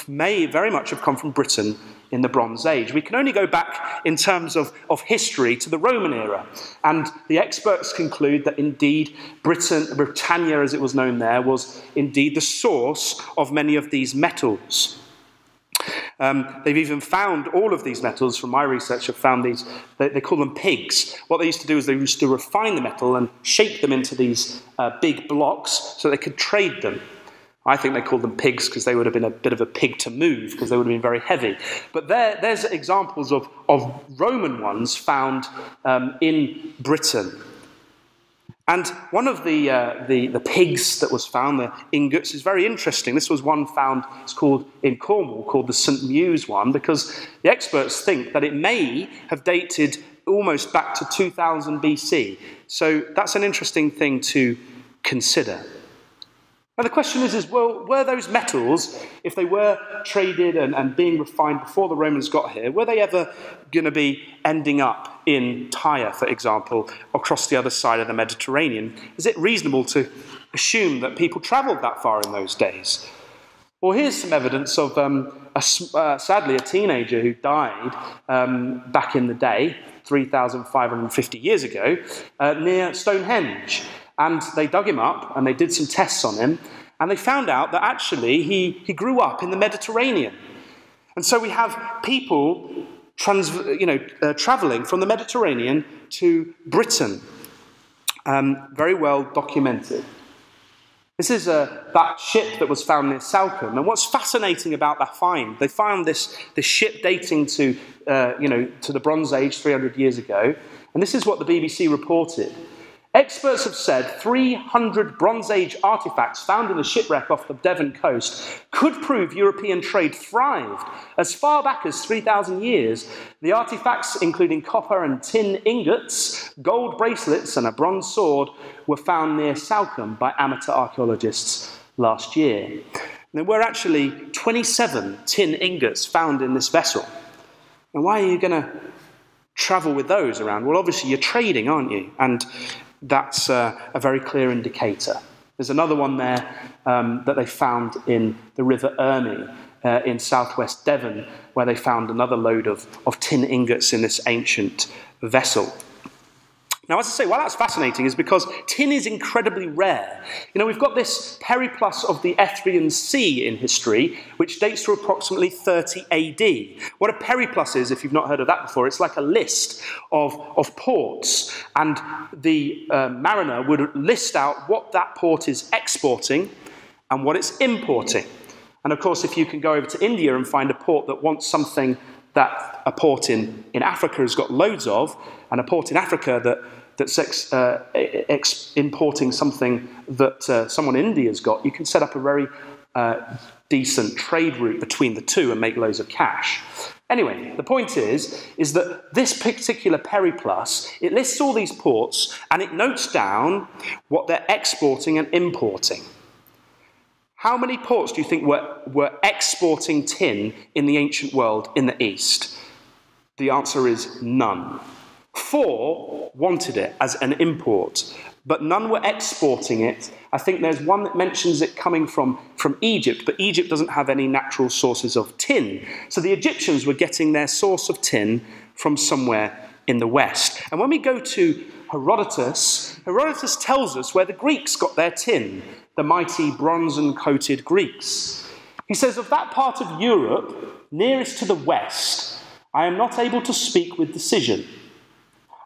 may very much have come from Britain in the Bronze Age. We can only go back in terms of history to the Roman era. And the experts conclude that indeed Britannia, as it was known there, was indeed the source of many of these metals. They've even found all of these metals, from my research, have found these, they call them pigs. What they used to do is they used to refine the metal and shape them into these big blocks so they could trade them. I think they called them pigs because they would have been a bit of a pig to move because they would have been very heavy. But there's examples of Roman ones found in Britain. And one of the pigs that was found, the ingots, is very interesting. This was one found, it's called in Cornwall, called the St. Mewes one, because the experts think that it may have dated almost back to 2000 BC. So that's an interesting thing to consider. Now the question is, well, were those metals, if they were traded and being refined before the Romans got here, were they ever going to be ending up in Tyre, for example, across the other side of the Mediterranean? Is it reasonable to assume that people travelled that far in those days? Well, here's some evidence of, sadly, a teenager who died back in the day, 3,550 years ago, near Stonehenge. And they dug him up, and they did some tests on him, and they found out that actually he grew up in the Mediterranean. And so we have people travelling from the Mediterranean to Britain. Very well documented. This is that ship that was found near Salcombe. And what's fascinating about that find, they found this ship dating to the Bronze Age 300 years ago. And this is what the BBC reported. Experts have said 300 Bronze Age artifacts found in a shipwreck off the Devon coast could prove European trade thrived as far back as 3,000 years. The artifacts, including copper and tin ingots, gold bracelets and a bronze sword, were found near Salcombe by amateur archaeologists last year. There were actually 27 tin ingots found in this vessel. And why are you going to travel with those around? Well, obviously you're trading, aren't you? And that's a very clear indicator. There's another one there that they found in the River Ernie in southwest Devon, where they found another load of tin ingots in this ancient vessel. Now, as I say, why that's fascinating is because tin is incredibly rare. You know, we've got this periplus of the Ethiopian Sea in history, which dates to approximately 30 AD. What a periplus is, if you've not heard of that before, it's like a list of ports, and the mariner would list out what that port is exporting and what it's importing. And of course, if you can go over to India and find a port that wants something that a port in Africa has got loads of, and a port in Africa that's importing something that someone in India's got, you can set up a very decent trade route between the two and make loads of cash. Anyway, the point is that this particular periplus, it lists all these ports and it notes down what they're exporting and importing. How many ports do you think were exporting tin in the ancient world in the East? The answer is none. 4 wanted it as an import, but none were exporting it. I think there's one that mentions it coming from Egypt, but Egypt doesn't have any natural sources of tin. So the Egyptians were getting their source of tin from somewhere in the west. And when we go to Herodotus tells us where the Greeks got their tin, the mighty bronzen-coated Greeks. He says, of that part of Europe nearest to the west, I am not able to speak with decision.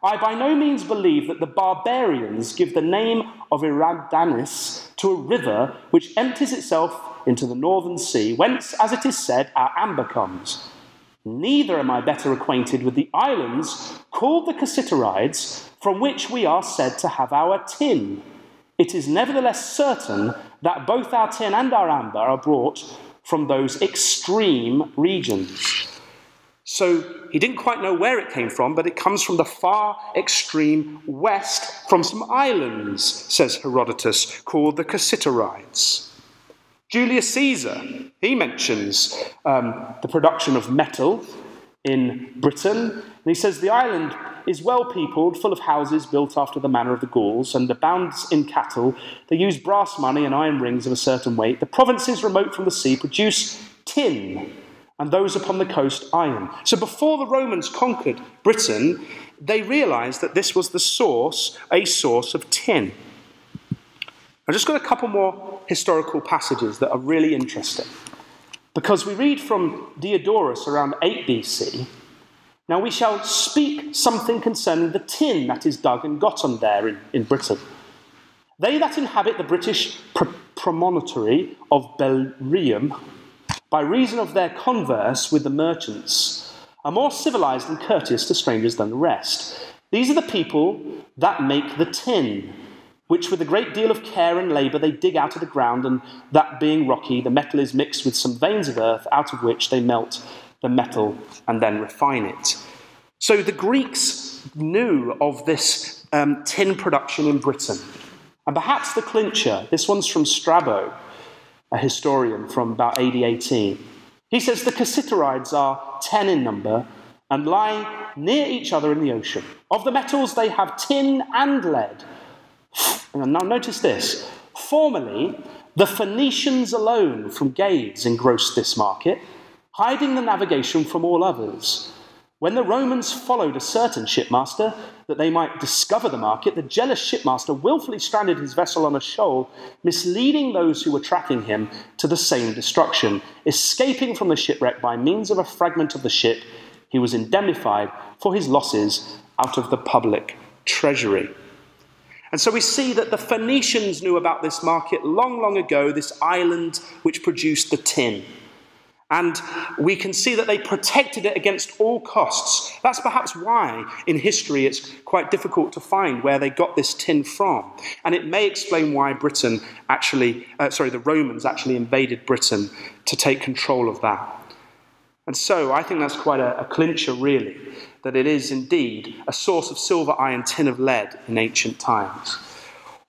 I by no means believe that the barbarians give the name of Eridanis to a river which empties itself into the northern sea, whence, as it is said, our amber comes. Neither am I better acquainted with the islands called the Cassiterides, from which we are said to have our tin. It is nevertheless certain that both our tin and our amber are brought from those extreme regions. So he didn't quite know where it came from, but it comes from the far extreme west, from some islands, says Herodotus, called the Cassiterides. Julius Caesar, he mentions the production of metal in Britain, and he says the island is well peopled, full of houses built after the manner of the Gauls, and abounds in cattle. They use brass money and iron rings of a certain weight. The provinces remote from the sea produce tin, and those upon the coast iron. So before the Romans conquered Britain, they realized that this was a source of tin. I've just got a couple more historical passages that are really interesting, because we read from Diodorus around 8 BC, now we shall speak something concerning the tin that is dug and gotten there in Britain. They that inhabit the British promontory of Belrium, by reason of their converse with the merchants, are more civilized and courteous to strangers than the rest. These are the people that make the tin, which with a great deal of care and labour they dig out of the ground, and that being rocky, the metal is mixed with some veins of earth, out of which they melt the metal and then refine it. So the Greeks knew of this tin production in Britain. And perhaps the clincher, this one's from Strabo, a historian from about AD 18. He says the Cassiterides are 10 in number and lie near each other in the ocean. Of the metals they have tin and lead. And now notice this. Formerly, the Phoenicians alone from Gades engrossed this market, hiding the navigation from all others. When the Romans followed a certain shipmaster, that they might discover the market, the jealous shipmaster willfully stranded his vessel on a shoal, misleading those who were tracking him to the same destruction. Escaping from the shipwreck by means of a fragment of the ship, he was indemnified for his losses out of the public treasury. And so we see that the Phoenicians knew about this market long, long ago, this island which produced the tin. And we can see that they protected it against all costs. That's perhaps why in history it's quite difficult to find where they got this tin from. And it may explain why the Romans actually invaded Britain to take control of that. And so I think that's quite a clincher, really, that it is indeed a source of silver, iron, tin of lead in ancient times.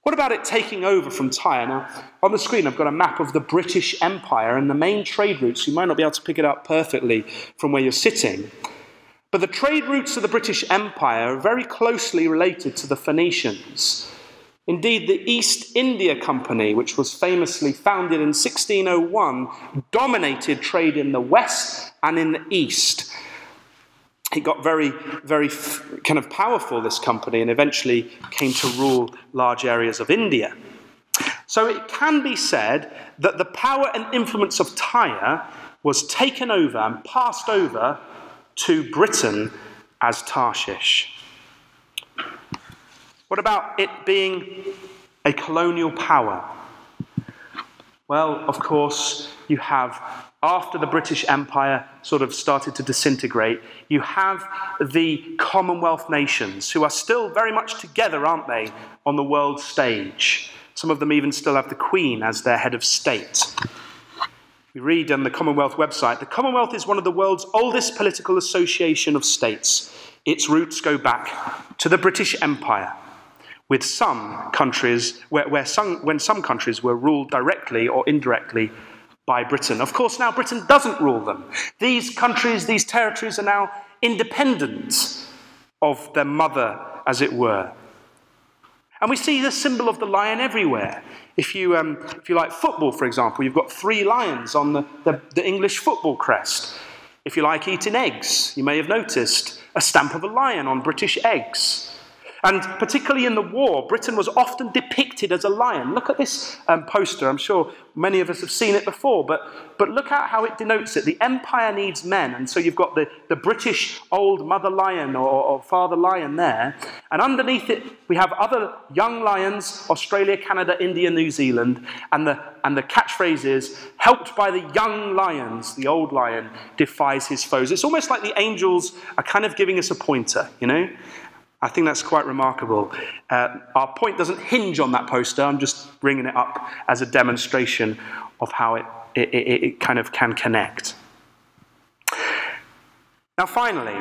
What about it taking over from Tyre? Now, on the screen I've got a map of the British Empire and the main trade routes. You might not be able to pick it up perfectly from where you're sitting. But the trade routes of the British Empire are very closely related to the Phoenicians. Indeed, the East India Company, which was famously founded in 1601, dominated trade in the west and in the east. It got very, very kind of powerful, this company, and eventually came to rule large areas of India. So it can be said that the power and influence of Tyre was taken over and passed over to Britain as Tarshish. What about it being a colonial power? Well, of course, you have, after the British Empire sort of started to disintegrate, you have the Commonwealth nations, who are still very much together, aren't they, on the world stage. Some of them even still have the Queen as their head of state. We read on the Commonwealth website, the Commonwealth is one of the world's oldest political association of states. Its roots go back to the British Empire, with some countries, when some countries were ruled directly or indirectly by Britain. Of course, now Britain doesn't rule them. These countries, these territories are now independent. of their mother, as it were. And we see the symbol of the lion everywhere. If you like football, for example, you've got 3 lions on the English football crest. If you like eating eggs, you may have noticed a stamp of a lion on British eggs. And particularly in the war, Britain was often depicted as a lion. Look at this poster. I'm sure many of us have seen it before, but look at how it denotes it. The empire needs men. And so you've got the British old mother lion or father lion there. And underneath it, we have other young lions, Australia, Canada, India, New Zealand. And the catchphrase is, helped by the young lions, the old lion defies his foes. It's almost like the angels are kind of giving us a pointer, you know? I think that's quite remarkable. Our point doesn't hinge on that poster. I'm just bringing it up as a demonstration of how it kind of can connect. Now finally,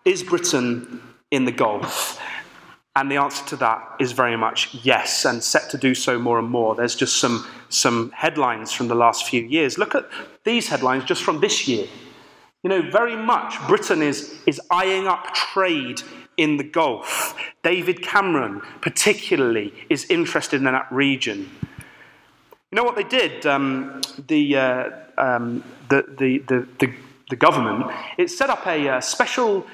is Britain in the Gulf? And the answer to that is very much yes, and set to do so more and more. There's just some headlines from the last few years. Look at these headlines just from this year. You know, very much Britain is eyeing up trade in the Gulf. David Cameron, particularly, is interested in that region. You know what they did? The government, it set up a special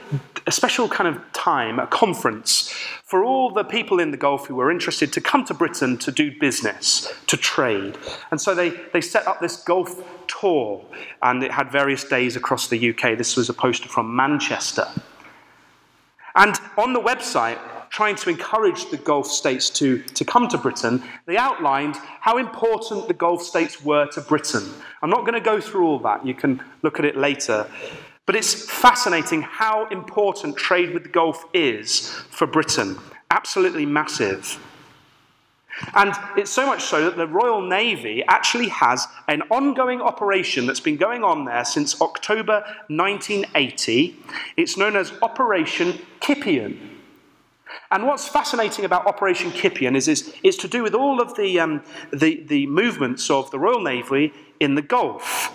kind of time, a conference for all the people in the Gulf who were interested to come to Britain to do business, to trade. And so they set up this Gulf tour, and it had various days across the UK. This was a poster from Manchester. And on the website, trying to encourage the Gulf states to come to Britain, they outlined how important the Gulf states were to Britain. I'm not going to go through all that. You can look at it later. But it's fascinating how important trade with the Gulf is for Britain. Absolutely massive. And it's so much so that the Royal Navy actually has an ongoing operation that's been going on there since October 1980. It's known as Operation Kipian. And what's fascinating about Operation Kipian is to do with all of the movements of the Royal Navy in the Gulf.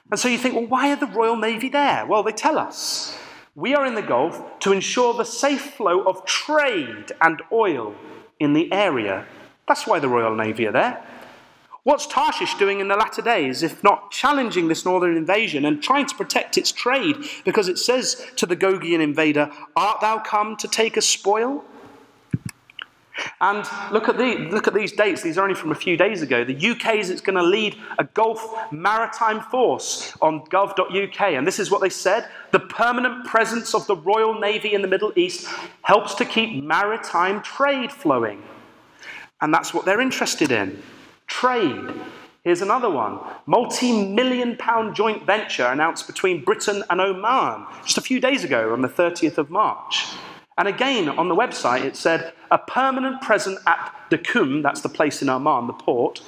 And so you think, well, why are the Royal Navy there? Well, they tell us. We are in the Gulf to ensure the safe flow of trade and oil in the area. That's why the Royal Navy are there. What's Tarshish doing in the latter days, if not challenging this northern invasion and trying to protect its trade? Because it says to the Gogian invader, art thou come to take a spoil? And look at these dates. These are only from a few days ago. The UK is going to lead a Gulf maritime force on gov.uk. And this is what they said. The permanent presence of the Royal Navy in the Middle East helps to keep maritime trade flowing. And that's what they're interested in. Trade. Here's another one. Multi-million-pound joint venture announced between Britain and Oman just a few days ago on the 30th of March. And again, on the website, it said, a permanent presence at Duqm, that's the place in Oman, the port,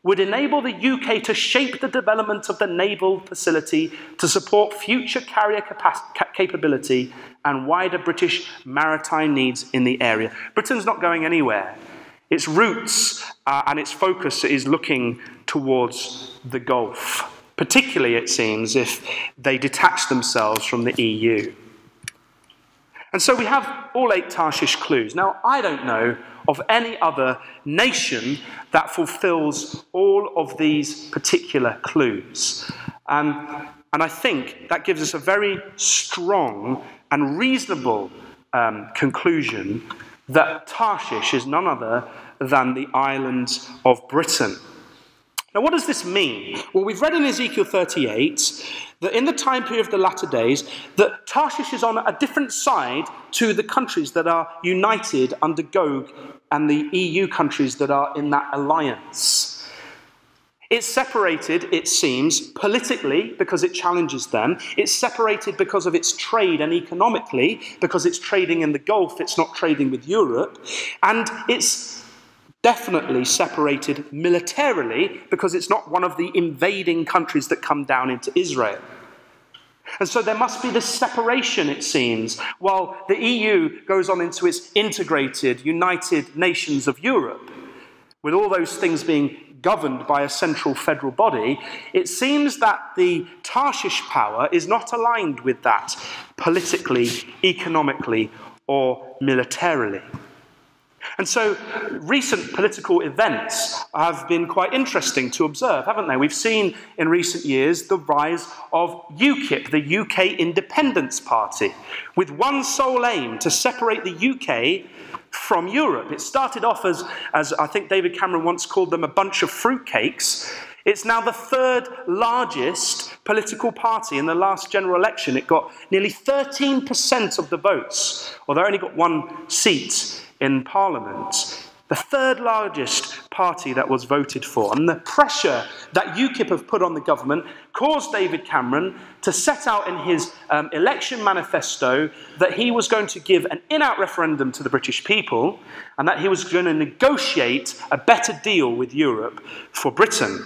would enable the UK to shape the development of the naval facility to support future carrier capability and wider British maritime needs in the area. Britain's not going anywhere. Its roots and its focus is looking towards the Gulf, particularly, it seems, if they detach themselves from the EU. And so we have all 8 Tarshish clues. Now, I don't know of any other nation that fulfills all of these particular clues. And I think that gives us a very strong and reasonable conclusion that Tarshish is none other than the islands of Britain. Now, what does this mean? Well, we've read in Ezekiel 38 that in the time period of the latter days, that Tarshish is on a different side to the countries that are united under Gog and the EU countries that are in that alliance. It's separated, it seems, politically because it challenges them. It's separated because of its trade and economically, because it's trading in the Gulf, it's not trading with Europe. And it's definitely separated militarily because it's not one of the invading countries that come down into Israel. And so there must be this separation, it seems, while the EU goes on into its integrated, united nations of Europe, with all those things being governed by a central federal body. It seems that the Tarshish power is not aligned with that politically, economically, or militarily. And so recent political events have been quite interesting to observe, haven't they? We've seen in recent years the rise of UKIP, the UK Independence Party, with one sole aim: to separate the UK from Europe. It started off as I think David Cameron once called them, a bunch of fruitcakes. It's now the third largest political party. In the last general election, it got nearly 13% of the votes, although it only got one seat in Parliament. The third largest party that was voted for. And the pressure that UKIP have put on the government caused David Cameron to set out in his election manifesto that he was going to give an in-out referendum to the British people, and that he was going to negotiate a better deal with Europe for Britain.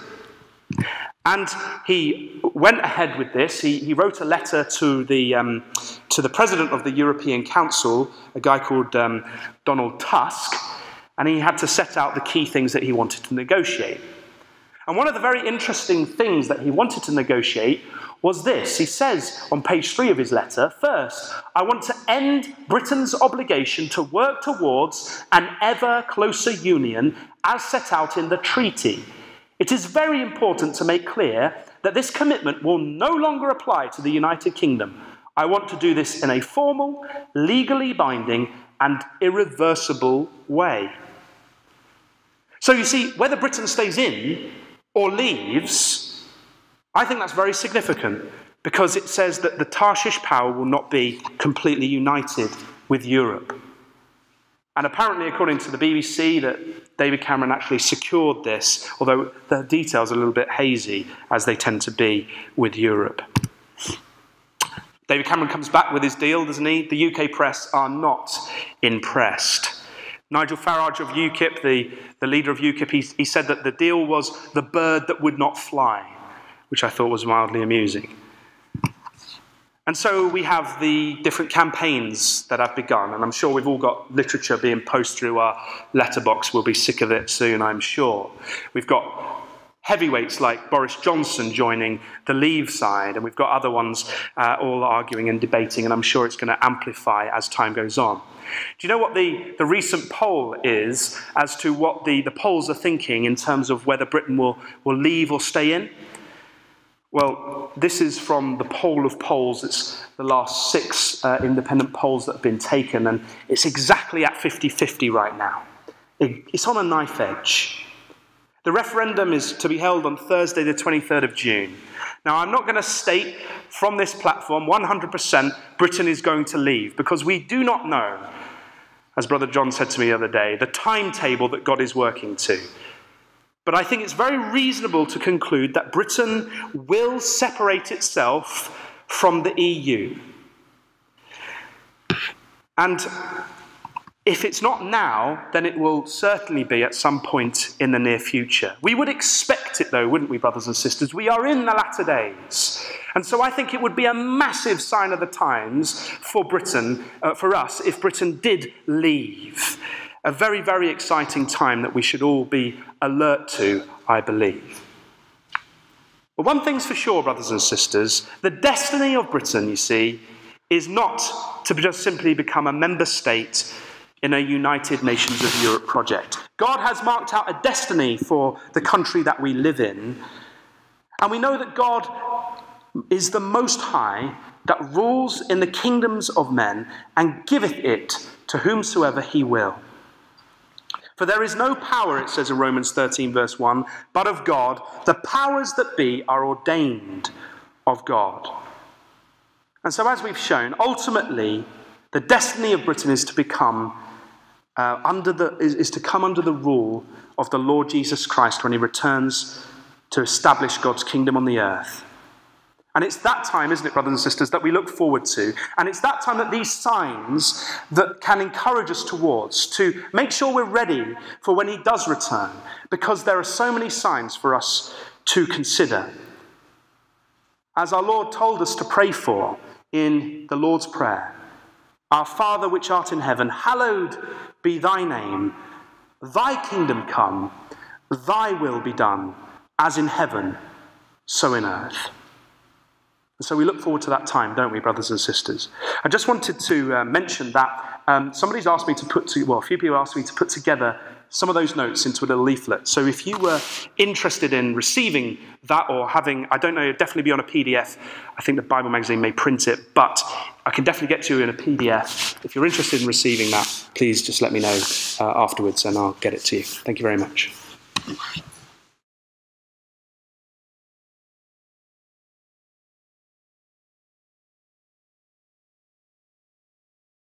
And he went ahead with this. He wrote a letter to the president of the European Council, a guy called Donald Tusk, and he had to set out the key things that he wanted to negotiate. And one of the very interesting things that he wanted to negotiate was this. He says on page 3 of his letter, first, I want to end Britain's obligation to work towards an ever closer union as set out in the treaty. It is very important to make clear that this commitment will no longer apply to the United Kingdom. I want to do this in a formal, legally binding, and irreversible way. So you see, whether Britain stays in or leaves, I think that's very significant, because it says that the Tarshish power will not be completely united with Europe. And apparently, according to the BBC, that David Cameron actually secured this, although the details are a little bit hazy, as they tend to be with Europe. David Cameron comes back with his deal, doesn't he? The UK press are not impressed. Nigel Farage of UKIP, the leader of UKIP, he said that the deal was the bird that would not fly, which I thought was mildly amusing. And so we have the different campaigns that have begun, and I'm sure we've all got literature being posted through our letterbox. We'll be sick of it soon, I'm sure. We've got heavyweights like Boris Johnson joining the Leave side, and we've got other ones all arguing and debating, and I'm sure it's going to amplify as time goes on. Do you know what the recent poll is as to what the polls are thinking in terms of whether Britain will leave or stay in? Well, this is from the poll of polls. It's the last 6 independent polls that have been taken, and it's exactly at 50-50 right now. It's on a knife edge. The referendum is to be held on Thursday, the 23rd of June. Now, I'm not going to state from this platform 100% Britain is going to leave, because we do not know, as Brother John said to me the other day, the timetable that God is working to. But I think it's very reasonable to conclude that Britain will separate itself from the EU. And if it's not now, then it will certainly be at some point in the near future. We would expect it, though, wouldn't we, brothers and sisters? We are in the latter days. And so I think it would be a massive sign of the times for Britain, for us, if Britain did leave. A very, very exciting time that we should all be alert to, I believe. But one thing's for sure, brothers and sisters, the destiny of Britain, you see, is not to just simply become a member state in a United Nations of Europe project. God has marked out a destiny for the country that we live in, and we know that God is the Most High that rules in the kingdoms of men and giveth it to whomsoever he will. For there is no power, it says in Romans 13, verse 1, but of God. The powers that be are ordained of God. And so, as we've shown, ultimately, the destiny of Britain is to become under the rule of the Lord Jesus Christ when he returns to establish God's kingdom on the earth. And it's that time, isn't it, brothers and sisters, that we look forward to. And it's that time that these signs that can encourage us towards, to make sure we're ready for when he does return, because there are so many signs for us to consider. As our Lord told us to pray for in the Lord's Prayer, Our Father which art in heaven, hallowed be thy name. Thy kingdom come, thy will be done, as in heaven, so in earth. So we look forward to that time, don't we, brothers and sisters? I just wanted to mention that somebody's asked me to a few people asked me to put together some of those notes into a little leaflet. So if you were interested in receiving that or having, I don't know, definitely be on a PDF. I think the Bible magazine may print it, but I can definitely get to you in a PDF. If you're interested in receiving that, please just let me know afterwards and I'll get it to you. Thank you very much.